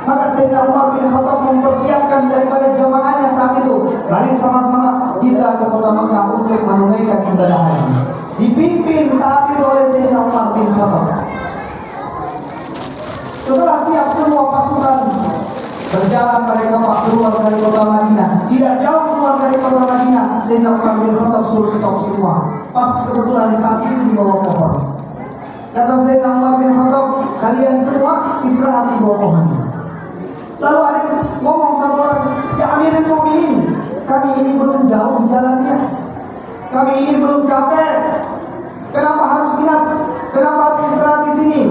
Maka Sayyidina Umar bin Khattab mempersiapkan daripada jamaahnya saat itu, mari sama-sama kita ke kota Mekah untuk menunaikan ibadah haji. Dipimpin saat itu oleh Sayyidina Umar bin Khattab. Setelah siap semua pasukan, berjalan mereka Pak keluar dari kota Madinah. Tidak jauh keluar dari kota Madinah, Sayyidina Umar bin Khattab suruh stop semua. Pas kebetulan saat ini di bawah pohon. Kata Sayyidina Umar bin Khattab, kalian semua istirahat di bawah pohon. Lalu ada yang ngomong satu orang, ya Amirul Mukminin, kami ini belum jauh jalannya, kami ini belum capek, kenapa harus inap? Kenapa harus istirahat di sini?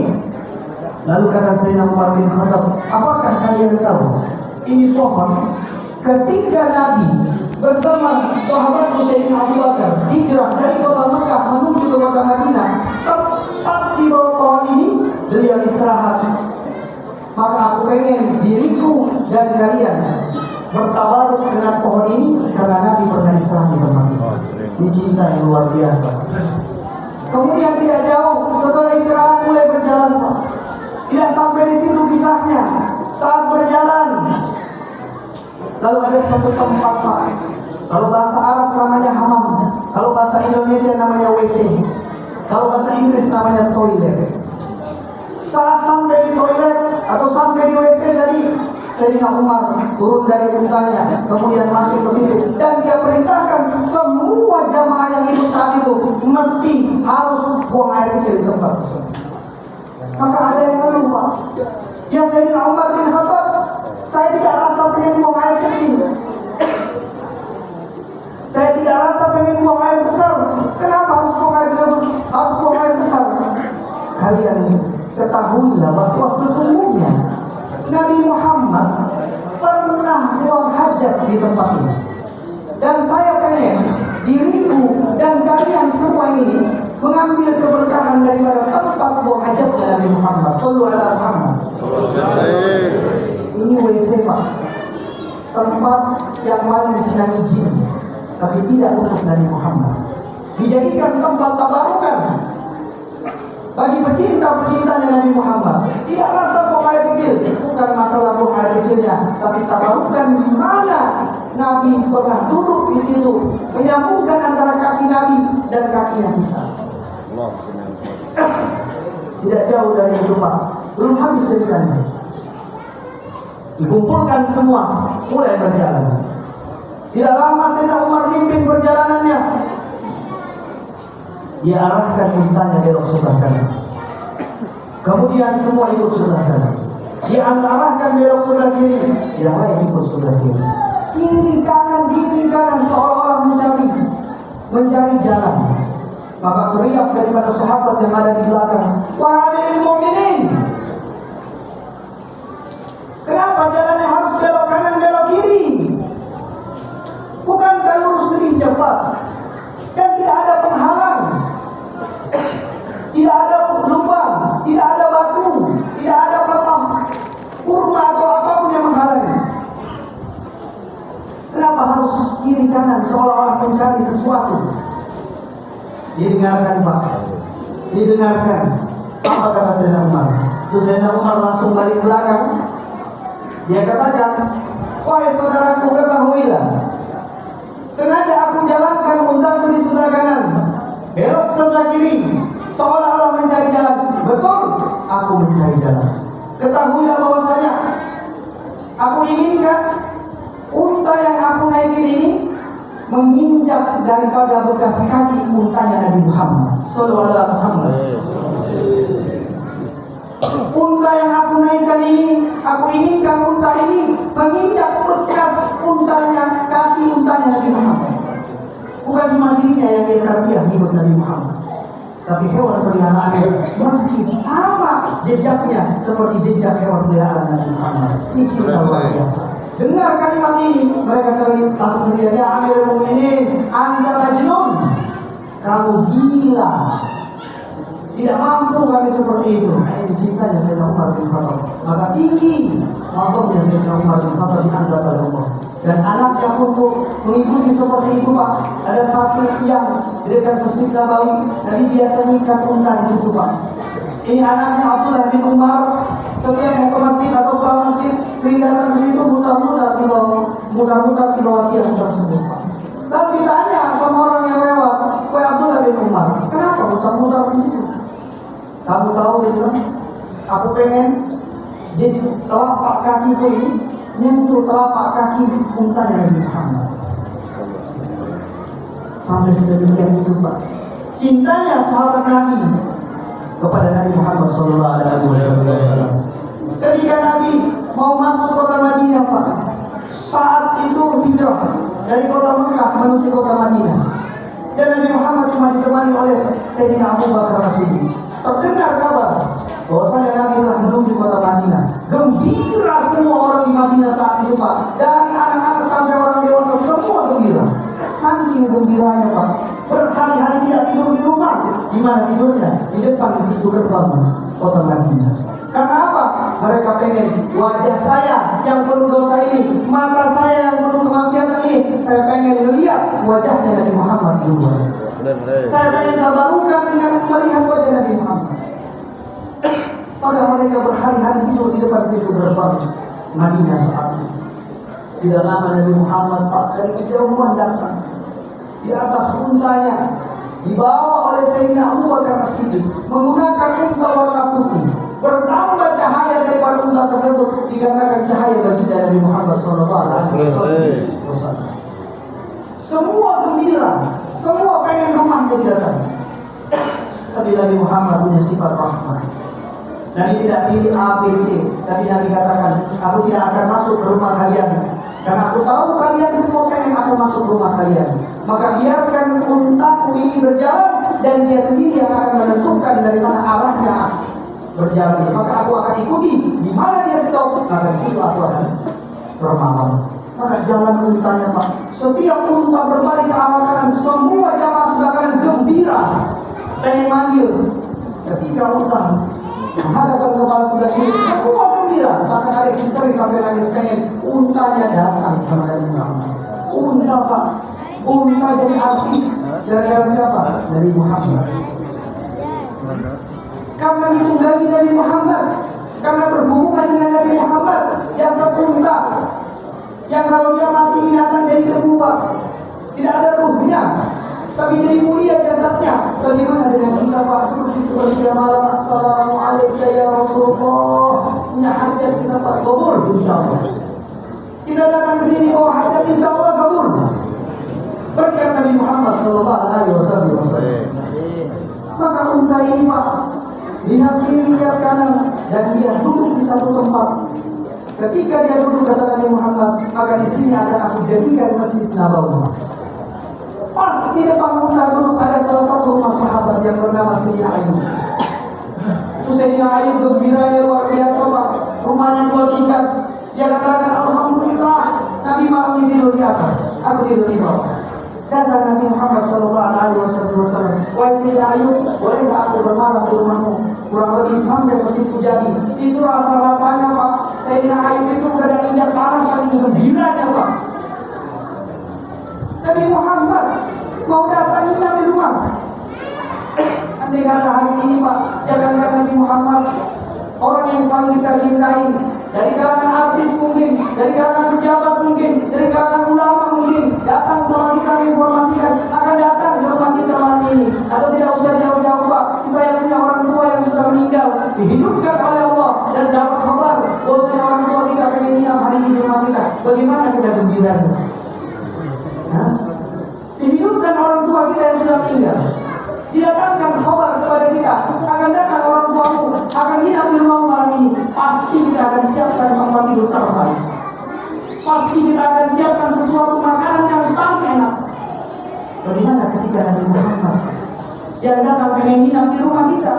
Lalu kata Sayyidina Umar bin Khattab, apakah kalian tahu ini pohon ketika Nabi bersama sahabat Sayyidina Abu Bakar hijrah dari kota Mekah menuju ke kota Madinah, tepat di bawah pohon ini beliau istirahat. Maka aku pengen diriku dan kalian bertabaruk dengan pohon ini karena Nabi pernah istirahat di tempat ini. Ini cinta yang luar biasa. Kemudian tidak jauh setelah istirahat mulai berjalan Pak. Tidak sampai di situ kisahnya. Saat berjalan, lalu ada satu tempat Pak. Kalau bahasa Arab namanya hamam, kalau bahasa Indonesia namanya WC, kalau bahasa Inggris namanya toilet. Saat sampai di toilet atau sampai di WC tadi, Sayyidina Umar turun dari untanya, kemudian masuk ke situ, dan dia perintahkan semua jamaah yang ikut saat itu mesti harus buang air kecil di tempat tersebut. Maka ada yang ngeluh Pak, ya Sayyidina Umar bin Khattab, saya tidak rasa pengen buang air kecil, saya tidak rasa pengen buang air besar. Kenapa harus buang air kecil? Harus buang air besar? Kalian ketahuilah bahwa sesungguhnya Nabi Muhammad pernah buang hajat di tempat ini. Dan saya pengen diriku dan kalian semua ini mengambil keberkahan daripada tempat buang hajat Nabi Muhammad sallallahu alaihi wasallam. Ini WC Pak, tempat yang paling disenangi jin, tapi tidak untuk Nabi Muhammad. Dijadikan tempat tabarukan bagi pecinta-pecintanya Nabi Muhammad. Tidak rasa buang air kecil, bukan masalah buang air kecilnya, tapi tabarukan di mana Nabi pernah duduk di situ, menyambungkan antara kaki Nabi dan kakinya kita. Tidak jauh dari itu Pak, belum habis ceritanya. Dikumpulkan semua, mulai berjalan. Tidak lama Sayyidina Umar mimpin perjalanannya. Dia arahkan untanya belok sebelah kanan. Kemudian semua ikut sebelah kanan. Dia arahkan belok sebelah kiri, yang lain ikut sebelah kiri. Kiri kanan seolah-olah mencari jalan. Maka teriak daripada sahabat yang ada di belakang, wahai Amirul Mukminin, kenapa jalannya harus belok kanan belok kiri? Bukankah lurus lebih cepat? Dan tidak ada penghalang, tidak ada lubang, tidak ada batu, tidak ada pelepah kurma atau apapun yang menghalangi. Kenapa harus kiri kanan seolah-olah mencari sesuatu? Didengarkan Pak, didengarkan. Apa kata Sayyidina Umar? Terus Sayyidina Umar langsung balik belakang. Dia katakan, wahai saudaraku, ketahuilah, sengaja aku jalankan untaku di sebelah kanan, belok sebelah kiri, seolah-olah mencari jalan. Betul, aku mencari jalan. Ketahuilah bahwasanya aku inginkan unta yang aku naikin ini menginjak daripada bekas kaki untanya Nabi Muhammad sallallahu alaihi wasallam. Unta yang aku naikkan ini, aku inginkan unta ini menginjak bekas untanya, kaki untanya Nabi Muhammad. Bukan cuma dirinya yang dia tarbiyah hidup Nabi Muhammad, tapi hewan peliharaannya meski sama jejaknya seperti jejak hewan peliharaan Nabi Muhammad. Ini cinta luar biasa. Dengar kalimat ini, mereka langsung teriak, ya Amirul Mukminin, Anda majnun, kamu gila. Tidak mampu kami seperti itu. Ini cintanya Sayyidina Umar bin Khattab. Maka tinggi makamnya Sayyidina Umar bin Khattab diangkat oleh Allah. Dan anaknya pun mengikuti seperti itu, Pak. Ada satu yang di dekat Masjid Nabawi, Nabi biasa nyikat unta di situ, Pak. Ini anaknya Abdullah bin Umar. Setiap mau ke masjid atau ke masjid, sering datang ke situ mutar-mutar di bawah tiang tersebut, Pak. Lalu ditanya sama orang yang lewat, "Wahai Abdullah bin Umar, kenapa mutar-mutar di situ?" Kamu tahu, dia bilang, aku pengen jadi telapak kakiku ini nyentuh telapak kaki untanya Nabi Muhammad. Sampai sedemikian itu, Pak. Cintanya sahabat Nabi kepada Nabi Muhammad sallallahu alaihi wasallam. Ketika Nabi mau masuk kota Madinah, Pak, saat itu hijrah dari kota Mekah menuju kota Madinah. Dan Nabi Muhammad cuma ditemani oleh Sayyidina Abu Bakar As-Siddiq. Terdengar kabar bahwasanya Nabi telah menuju kota Madinah. Gembira semua orang di Madinah saat itu, Pak. Dari anak-anak sampai orang dewasa semua gembira. Saking gembiranya, Pak, berhari-hari tidak tidur di rumah. Di mana tidurnya? Di depan pintu gerbang kota Madinah. Karena apa? Mereka pengen wajah saya yang penuh dosa ini, mata saya yang penuh kemaksiatan ini, saya pengen melihat wajahnya Nabi Muhammad di luar. Saya pengen tabarukan dengan melihat wajah Nabi Muhammad. Maka mereka berhari-hari tidur di depan pintu gerbang Madinah saat itu. Tidak lama Nabi Muhammad, Pak, dari kejauhan datang di atas untanya, dibawa oleh Sayyidina Abu Bakar As-Siddiq menggunakan unta warna putih. Bertambah cahaya daripada unta tersebut dikarenakan cahaya baginda Nabi Muhammad SAW. Semua gembira, semua pengen rumahnya didatangi. Tapi Nabi Muhammad punya sifat rahmat. Nabi tidak pilih A, B, C. Tapi Nabi katakan, aku tidak akan masuk ke rumah kalian, karena aku tahu kalian semua pengen aku masuk ke rumah kalian. Maka biarkan untaku ini berjalan, dan dia sendiri yang akan menentukan dari mana arahnya berjalan. Maka aku akan ikuti di mana dia stop, maka di situ aku akan bermalam. Maka jalan untanya, Pak. Setiap unta berbalik ke arah kanan, semua jamaah sebelah kanan gembira, pengen manggil. Ketika unta menghadapkan kepala sebelah kiri, semua gembira. Bahkan ada istri sampai nangis pengen untanya datang sama Nabi Muhammad. Unta, Pak, unta jadi artis gara-gara siapa? Dari Muhammad. Karena ditunggangi Nabi Muhammad, karena berhubungan dengan Nabi Muhammad, jasad unta yang kalau dia mati binatang jadi debu, Pak, tidak ada ruhnya, tapi jadi mulia jasadnya. Bagaimana dengan kita, Pak? Pergi seperti malam, Assalamualaikum ya Rasulullah, punya hajat kita, Pak, kabul insyaallah. Kita datang ke sini bawa hajat, insyaallah kabul berkat Nabi Muhammad sallallahu alaihi wasallam. Maka unta ini, Pak, lihat kiri, lihat kanan, dan dia duduk di satu tempat. Ketika dia duduk, kata Nabi Muhammad, maka di sini akan aku jadikan Masjid Nabawi. Pas di depan unta duduk ada salah satu rumah sahabat yang bernama Sayyidina Ayub. Itu Sayyidina Ayub gembiranya luar biasa, Pak. Rumahnya 2 tingkat. Dia katakan, alhamdulillah, Nabi malam ini tidur di atas, aku tidur di bawah. Datang Nabi Muhammad SAW. Wahai Sayyidina Ayub, bolehkah aku bermalam di rumahmu? Kurang lebih sampai masjidku jadi. Itu rasa-rasanya, Pak. Sayyidina Ayub itu udah ada injak tanah saking gembiranya, Pak. Nabi Muhammad mau datang nginap di rumah. Andai kata hari ini, Pak, jangankan Nabi Muhammad, orang yang paling kita cintai, dari kalangan artis mungkin, dari kalangan pejabat mungkin, dari kalangan ulama mungkin, datang sama kita menginformasikan akan datang ke rumah kita malam ini. Atau tidak usah jauh-jauh, Pak, kita yang punya orang tua yang sudah meninggal, dihidupkan oleh Allah dan dapat kabar bahwa orang tua kita pengen nginap hari ini di rumah kita, bagaimana kita gembira? Dihidupkan orang tua kita yang sudah meninggal, didatangkan kabar kepada kita akan datang orang tuamu akan nginap di rumah malam ini, pasti kita akan siapkan tempat tidur terbaik, pasti kita akan siapkan sesuatu makanan yang paling enak. Bagaimana ketika Nabi Muhammad yang datang pengen nginap di rumah kita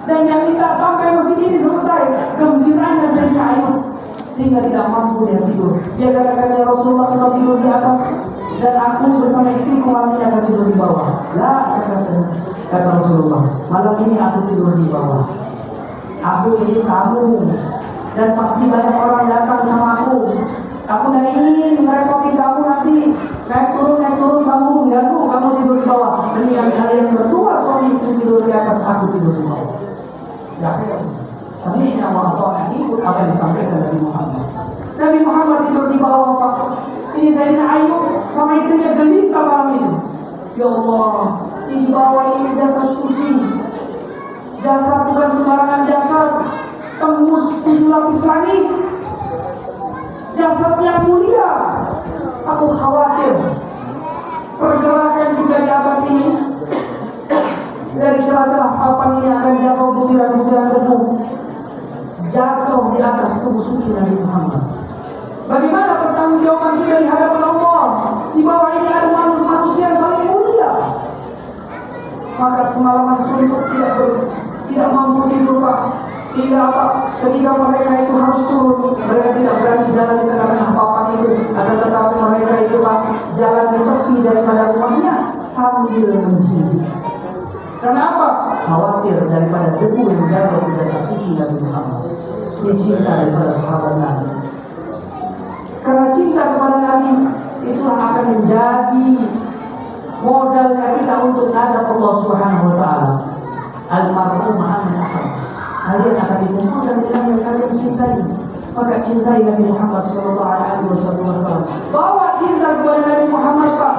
dan yang minta sampai masjid ini selesai, gembiranya Sayyidina Ayub sehingga tidak mampu dia tidur. Dia katakan, ya Rasulullah, engkau tidur di atas dan aku bersama istriku malam ini akan tidur di bawah. Lah, kata Rasulullah, malam ini aku tidur di bawah. Aku ini tamu dan pasti banyak orang datang sama aku. Aku tidak ingin merepotin kamu nanti naik turun kamu mengganggu, kamu tidur di bawah. Mendingan kalian berdua suami istri tidur di atas, aku tidur di bawah. Ya, sami'na wa ata'na, ikut apa yang disampaikan Nabi Muhammad. Nabi Muhammad tidur di bawah, Pak. Ini Sayyidina Ayub sama istrinya gelisah malam itu. Ya Allah, di bawah ini jasad suci, jasad bukan sembarangan jasad, tembus 7 lapis langit, jasad yang mulia. Aku khawatir pergerakan kita di atas ini, dari celah-celah papan ini akan jatuh butiran-butiran debu, jatuh di atas tubuh suci Nabi Muhammad. Bagaimana pertanggungjawaban kita di hadapan Allah? Di bawah ini ada manusia yang paling mulia. Maka semalaman suntuk tidak mampu tidur, Pak. Sehingga apa? Ketika mereka itu harus turun, mereka tidak berani jalan di tengah-tengah papan itu. Akan tetapi mereka itu, Pak, jalan di tepi daripada rumahnya sambil menjinjing. Kenapa? Khawatir daripada debu yang jatuh di dasar suci Nabi Muhammad. Ini cinta daripada sahabat Nabi. Karena cinta kepada Nabi itulah akan menjadi modalnya kita untuk menghadap Allah Subhanahu wa taala. Al-mar'u ma'an ahad. Kalian akan dikumpulkan dengan yang kalian cintai. Maka cintai Nabi Muhammad sallallahu alaihi wasallam. Bawa cinta kepada Nabi Muhammad, Pak.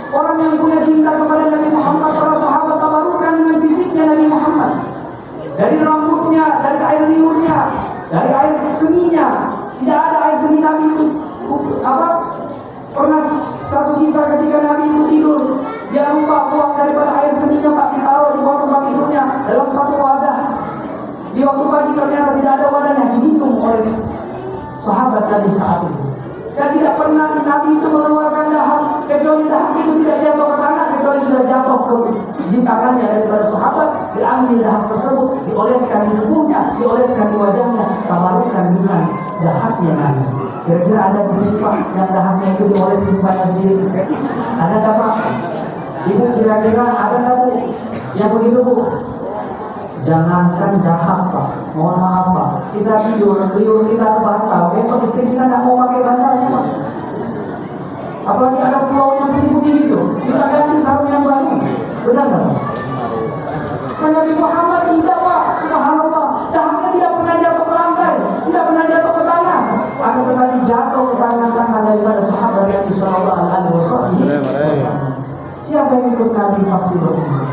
Orang yang punya cinta kepada Nabi Muhammad, para sahabat tabarukan dengan fisiknya Nabi Muhammad. Dari rambutnya, dari air liurnya, dari air seninya. Tidak ada air seni Nabi itu pernah satu kisah ketika Nabi itu tidur, dia lupa buang daripada air seninya, Pak, ditaruh di bawah tempat tidurnya dalam satu wadah. Di waktu pagi ternyata tidak ada wadahnya, diminum oleh sahabat Nabi saat itu. Dan tidak pernah Nabi itu mengeluarkan dahak, kecuali dahak itu tidak jatuh ke tanah, kecuali sudah jatuh di tangannya daripada sahabat. Diambil dahak tersebut, dioleskan di tubuhnya, dioleskan di wajahnya, tabarukan dengan dahaknya Nabi. Kira-kira ada di sini, Pak, yang dahaknya itu dioles di mukanya sendiri? Ada nggak, Pak? Ibu kira-kira ada nggak, Bu? Yang begitu, Bu? Jangankan dahak, Pak. Mohon maaf, Pak. Kita tidur, liur kita ke bantal. Besok istri kita nggak mau pakai bantal, Pak. Apalagi ada pulaunya putih-putih itu. Kita ganti sarung yang baru. Benar nggak, Pak? Nabi Muhammad tidak, Pak. Subhanallah. Dahaknya tidak pernah jatuh ke lantai, tidak pernah jatuh ke tanah. Akan tetapi jatuh ke tangan daripada sahabat Nabi sallallahu alaihi wasallam. Siapa yang ikut Nabi pasti beruntung.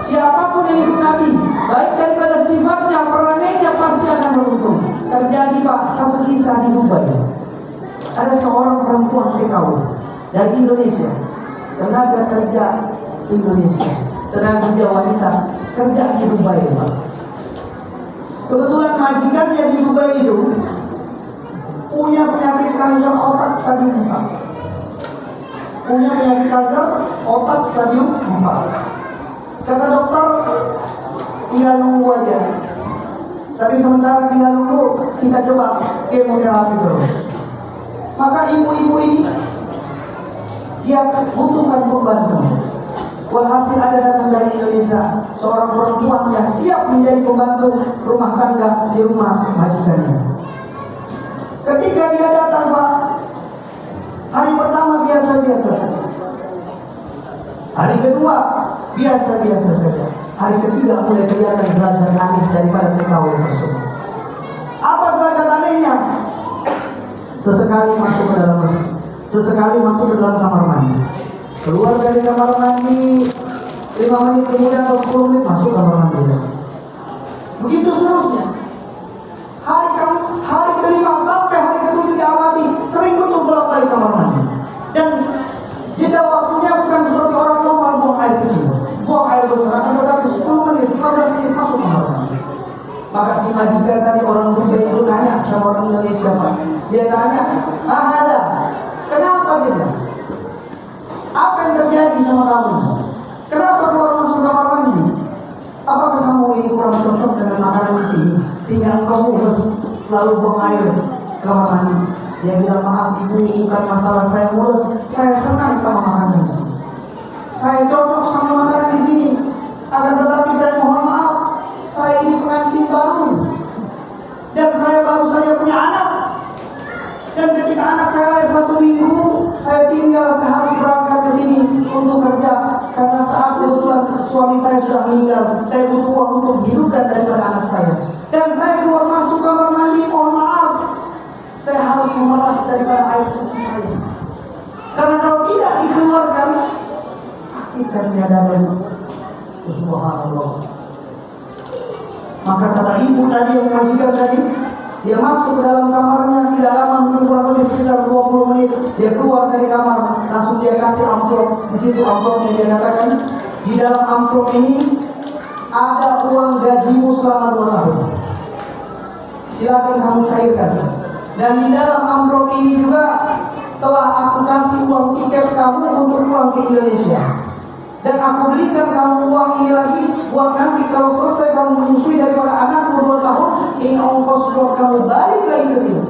Siapapun yang ikut Nabi, baik daripada sifatnya, perannya pasti akan beruntung. Terjadi, Pak, satu kisah di Dubai. Ada seorang perempuan TKW dari Indonesia, tenaga kerja Indonesia, tenaga kerja wanita, kerja di Dubai, Pak. Kebetulan majikannya di Dubai itu punya penyakit kanker otak stadium 4. Punya penyakit kanker otak stadium 4. Kata dokter, tinggal nunggu aja. Tapi sementara tinggal nunggu, kita coba kemoterapi terus. Maka ibu-ibu ini dia butuhkan pembantu. Walhasil ada datang dari Indonesia seorang perempuan yang siap menjadi pembantu rumah tangga di rumah majikannya. Ketika dia datang, Pak, hari pertama biasa-biasa saja. Hari kedua biasa-biasa saja. Hari ketiga mulai kelihatan gelagat nangis daripada TKW tersebut. Apa gelagat anehnya? Sesekali masuk ke dalam masjid, sesekali masuk ke dalam kamar mandi, keluar dari kamar mandi 5 menit kemudian atau 10 menit masuk kamar mandi. Begitu seterusnya. Hari kelima sampai hari ketujuh diamati, sering betul bolak-balik kamar mandi. Dan jeda waktunya bukan seperti orang normal buang air kecil, buang air besar, akan tetapi 10 menit, 15 menit masuk kamar mandi. Maka si majikan tadi orang Dubai itu nanya sama orang Indonesia, Pak. Dia tanya, ada, kenapa dia? Apa yang terjadi sama kamu? Kenapa keluar masuk kamar mandi? Apakah kamu ini kurang cocok dengan makanan di sini sehingga engkau mulus selalu buang air ke kamar mandi? Dia bilang, maaf ibu, bukan masalah saya mulus, saya senang sama makanan di sini. Saya cocok sama makanan di sini. Akan tetapi saya mohon maaf, saya ini pengantin baru dan saya baru saja punya anak. Dan ketika anak saya lahir 1 minggu, saya tinggal, saya harus berangkat ke sini untuk kerja. Karena saat kebetulan suami saya sudah meninggal, saya butuh uang untuk hidupkan daripada anak saya. Dan saya keluar masuk kamar mandi, mohon maaf, saya harus memeras daripada air susu saya. Karena kalau tidak dikeluarkan, sakit saya punya dada. Subhanallah. Maka kata ibu tadi yang majikan tadi, dia masuk ke dalam kamarnya, tidak lama, mungkin kurang lebih sekitar 20 menit. Dia keluar dari kamar, langsung dia kasih amplop. Di situ amplopnya dia katakan, di dalam amplop ini ada uang gajimu selama 2 tahun. Silakan kamu cairkan. Dan di dalam amplop ini juga telah aku kasih uang tiket kamu untuk pulang ke Indonesia. Dan aku belikan kamu uang ini lagi buat nanti kalau selesai kamu menyusui daripada anakmu 2 tahun, ini ongkos buat kamu balik lagi ke sini.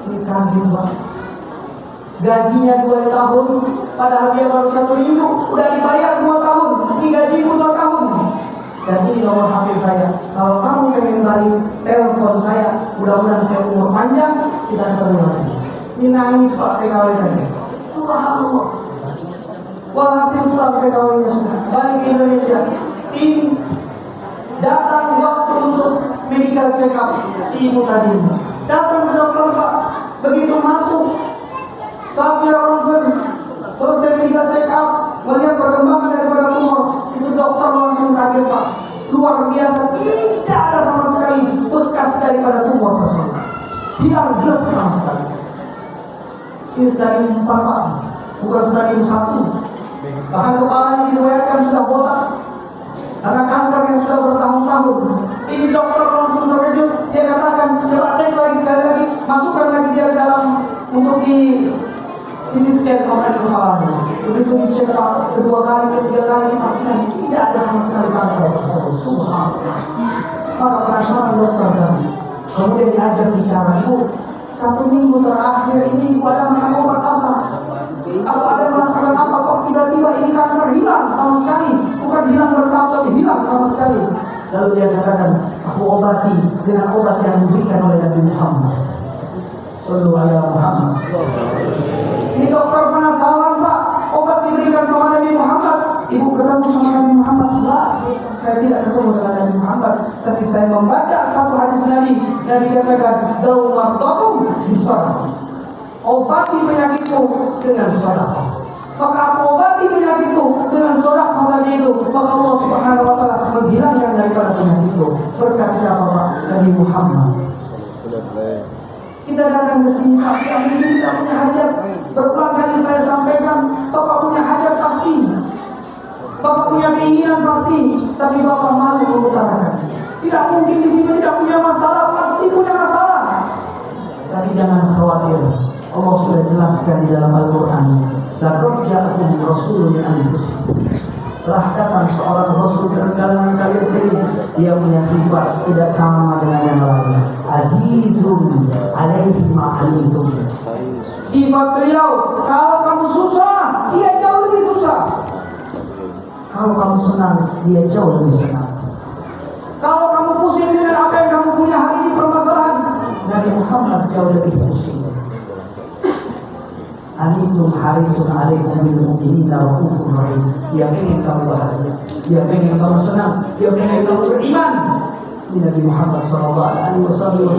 Ini kaget, Pak. Gajinya 2 tahun, padahal dia baru 1 minggu, udah dibayar 2 tahun, digajimu 2 tahun. Dan ini nomor HP saya. Kalau kamu pengen balik, telepon saya. Mudah-mudahan saya umur panjang, kita ketemu lagi. Ini nangis Pak TKW tadi. Subhanallah. Walhasil pulang PKW-nya sudah balik ke Indonesia. Tim datang waktu untuk medical check up si ibu tadi. Datang ke dokter, Pak. Begitu masuk, saat dia ronsen, selesai medical check up, melihat perkembangan daripada tumor, itu dokter langsung kaget, Pak. Luar biasa, tidak ada sama sekali bekas daripada tumor tersebut. Hilang bles sama sekali. Ini stadium 4, Pak, bukan stadium 1. Bahkan kepalanya diriwayatkan sudah botak karena kanker yang sudah bertahun-tahun. Ini dokter langsung terkejut. Dia katakan, coba cek lagi sekali lagi, masukkan lagi dia ke dalam untuk di CT scan kepalanya. Begitu dicek kedua kali, ketiga kali, dipastikan tidak ada sama sekali kanker tersebut. Subhanallah. Maka penasaran dokter kami. Kemudian diajak bicara, Ibu, 1 minggu terakhir ini Ibu ada makan obat apa? Atau ada melakukan apa kok tiba-tiba ini kanker hilang sama sekali? Bukan hilang bertahap tapi hilang sama sekali. Lalu dia katakan, aku obati dengan obat yang diberikan oleh Nabi Muhammad Sallallahu Alaihi Wasallam. Ini dokter penasaran, Pak, obat diberikan sama Nabi Muhammad. Ibu ketemu sama Nabi Muhammad? Enggak, saya tidak ketemu dengan Nabi Muhammad, tapi saya membaca satu hadis Nabi. Nabi katakan, "Dau mardakum bis-shadaqah." Obati penyakitku dengan sedekah. Maka aku obati penyakitku dengan sedekah tadi itu. Maka Allah Subhanahu wa taala menghilangkan daripada penyakit itu. Berkat siapa, Pak? Nabi Muhammad. Kita datang ke sini, Pak, kita mungkin tidak punya hajat. Berulang kali saya sampaikan, Bapak punya hajat pasti. Bapak punya keinginan pasti, tapi Bapak malu mengutarakan. Tidak mungkin di sini tidak punya masalah, pasti punya masalah. Tapi jangan khawatir. Allah sudah jelaskan di dalam Al-Quran, laqad ja'akum rasulun min anfusikum. Telah datang seorang rasul dari kalangan kalian sendiri. Dia punya sifat tidak sama dengan yang lain. Azizun alaihi ma anittum. Sifat beliau, kalau kamu susah, dia jauh lebih susah. Kalau kamu senang, dia jauh lebih senang. Kalau kamu pusing dengan apa yang kamu punya hari ini permasalahan, Nabi Muhammad jauh lebih pusing. Anitum harisun alaikum bil mu'minina raufur rahim. Dia pengen kamu bahagia, dia pengen kamu senang, dia pengen kamu beriman. Ini Nabi Muhammad sallallahu alaihi wasallam.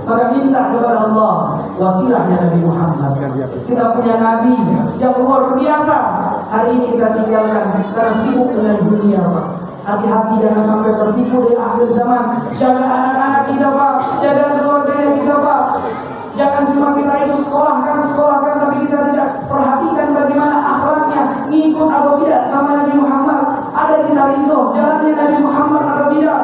Maka minta kepada Allah wasilahnya Nabi Muhammad. Kita punya Nabi yang luar biasa. hari ini kita tinggalkan karena sibuk dengan dunia, Pak. Hati-hati jangan sampai tertipu di akhir zaman. Jaga anak-anak kita, Pak. Jaga keluarga kita, Pak. Jangan cuma kita itu sekolahkan, tapi kita tidak perhatikan bagaimana akhlaknya, ngikut atau tidak sama Nabi Muhammad. Ada di taridho jalannya Nabi Muhammad atau tidak?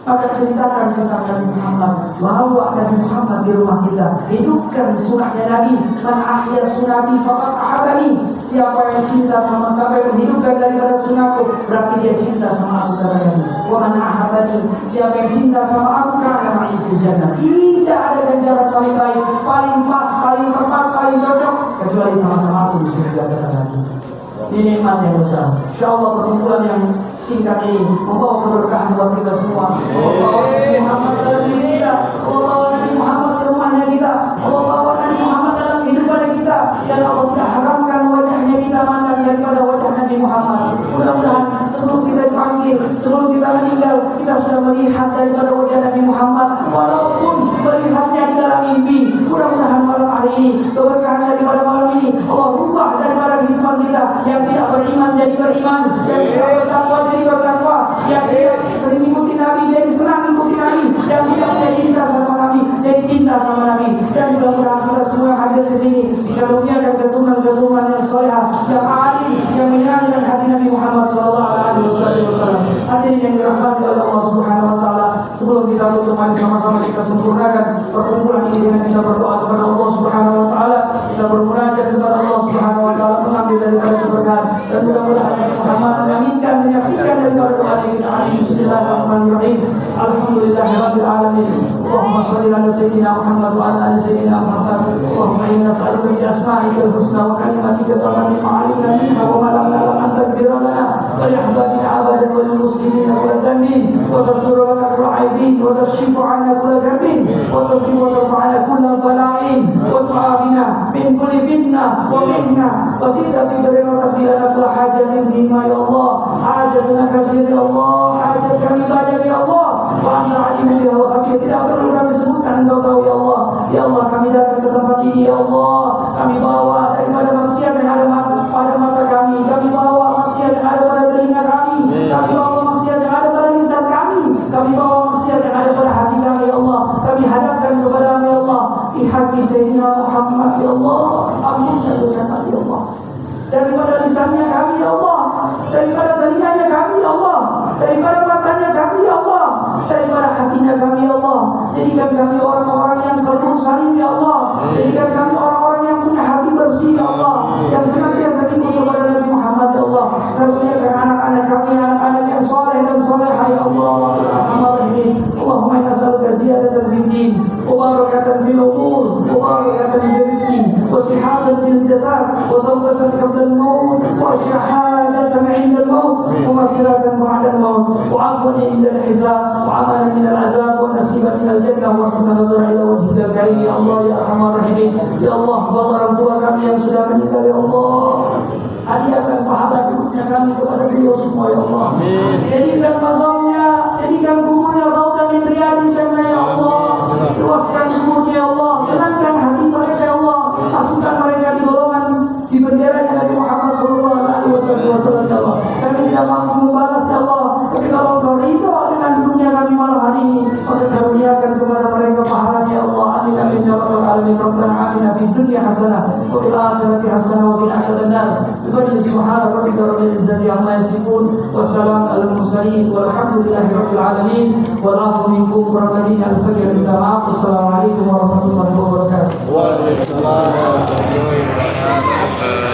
Maka ceritakan tentang Nabi Muhammad, bawa Nabi Muhammad di rumah kita, hidupkan sunnahnya Nabi. Man ahya sunnati faqad ahabani. Siapa yang cinta sama, siapa yang menghidupkan daripada sunnahku, berarti dia cinta sama aku, kata Nabi. Wa man ahabani, siapa yang cinta sama aku, kana ma'i fil jannah. Tidak ada ganjaran paling baik, paling pas, paling tepat, paling cocok kecuali sama-sama aku di surga, kata Nabi. Ini nikmat yang besar. Insyaallah perkumpulan yang singkat ini membawa keberkahan buat kita semua. Allah bawa Nabi Muhammad dalam diri kita, Allah bawa Nabi Muhammad di rumahnya kita, Allah bawa Nabi Muhammad dalam kehidupan kita, dan Allah tidak haramkan wajahnya kita mandang daripada wajah Nabi Muhammad. Mudah-mudahan sebelum kita dipanggil, sebelum kita meninggal, kita sudah melihat daripada wajah Nabi Muhammad, walaupun melihatnya di dalam mimpi. Mudah-mudahan malam hari ini, keberkahan daripada malam ini, Allah rubah daripada kehidupan kita. Yang tidak beriman jadi beriman, yang tidak bertakwa jadi bertakwa, yang tidak sering ikuti Nabi jadi senang ikuti Nabi, yang tidak punya cinta sama Nabi jadi cinta sama Nabi. Dan mudah-mudahan kita semua yang hadir di sini dikaruniakan keturunan-keturunan yang salehah, yang alim, yang menyenangkan hati Nabi Muhammad SAW. Hadirin yang dirahmati oleh Allah Subhanahu Wa Taala, sebelum kita tutup, mari sama-sama kita sempurnakan perkumpulan ini dengan kita berdoa kepada Allah Subhanahu Wa Taala. Kita bermunajat kepada Allah Subhanahu Wa Taala, mengambil daripada keberkahan, dan mudah-mudahan Muhammad mengaminkan, menyaksikan daripada doa kita. Bismillahirrahmanirrahim. Alhamdulillahirabbil alamin. Allahumma shalli ala sayyidina Muhammad wa ala ali sayyidina Muhammad. Allahumma inna nas'aluka bi asma'ikal husna wa kalimatika tammati ma'alimna minka wa ma lam na'lam an taghfira lana wa li ahbabina abadan wa lil muslimina kulla dhanbin wa tasduru lana kulla aibin wa takshifu 'anna kulla ghamin wa tadhibu wa tarfa'ana kulla bala'in wa tu'afina min kulli fitnah wa minna wa zidna fi darina tabilana kulla hajatin bima ya Allah. Hajatuna kasir ya Allah, hajat kami banyak ya Allah. Wa anta alimu biha wa khabir. Tidak perlu kami sebutkan, Engkau tahu ya Allah. Ya Allah, kami datang ke tempat ini ya Allah, kami bawa daripada maksiat yang ada pada mata kami, kami bawa maksiat yang ada pada telinga kami, kami bawa maksiat yang ada pada lisan kami, kami bawa maksiat yang ada pada hati kami ya Allah. Kami hadapkan kepada-Mu ya Allah, di hati Sayyidina Muhammad ya Allah. Ampunkan dosa kami ya Allah. Daripada lisannya kami ya Allah, daripada telinganya kami ya Allah, daripada matanya kami ya Allah, daripada hatinya kami ya Allah. Jadikan kami orang-orang yang qalbun salim ya Allah. Jadikan kami orang-orang yang punya hati bersih ya Allah, yang senantiasa ikut kepada Nabi Muhammad ya Allah. Karuniakan anak-anak kami, anak-anak yang saleh dan salehah ya Allah. Allahumma inna nas'aluka ziyadatan fid din, wa barakatan fil umur, wa barakatan fil rizqi, wa sihhatan fil jasad, wa tawbatan qabla al-maut, wa shahadatan 'inda al-maut, wa maghfiratan ba'da al-maut, wa 'afwan 'inda al-hisab, wa 'amalan min al-'azab, wa nasiban min al-jannah, wa nadhara ila wajhika al-karim ya Allah ya arhamar rahimin. Ya Allah, bapa orang tua kami yang sudah meninggal ya Allah, hadiahkan pahala hidupnya kami kepada beliau semua ya Allah. Jadikan makamnya, jadikan kuburnya raudhah min riyadil jannah ya Allah. Luaskan kuburnya ya Allah, senangkan hati mereka ya Allah. Masukkan mereka di golongan, di benderanya Nabi Muhammad SAW ya Allah. Kami tidak mampu membalas ya Allah, tapi kalau Engkau ridho dengan duduknya kami malam hari ini, maka karuniakan kepada mereka pahalanya ya Allah. Amin amin ya rabbal alamin. Rabbana atina fid dunya hasanah wa fil akhirati hasanah wa qina adzabannar. Subhana rabbika rabbil izzati amma yasifun, wassalamun alal mursalin, walhamdulillahi rabbil alamin. Wal 'afwu minkum warahmatullahi al-fajr. Minta maaf. Assalamualaikum warahmatullahi wabarakatuh. Waalaikumsalam warahmatullahi wabarakatuh.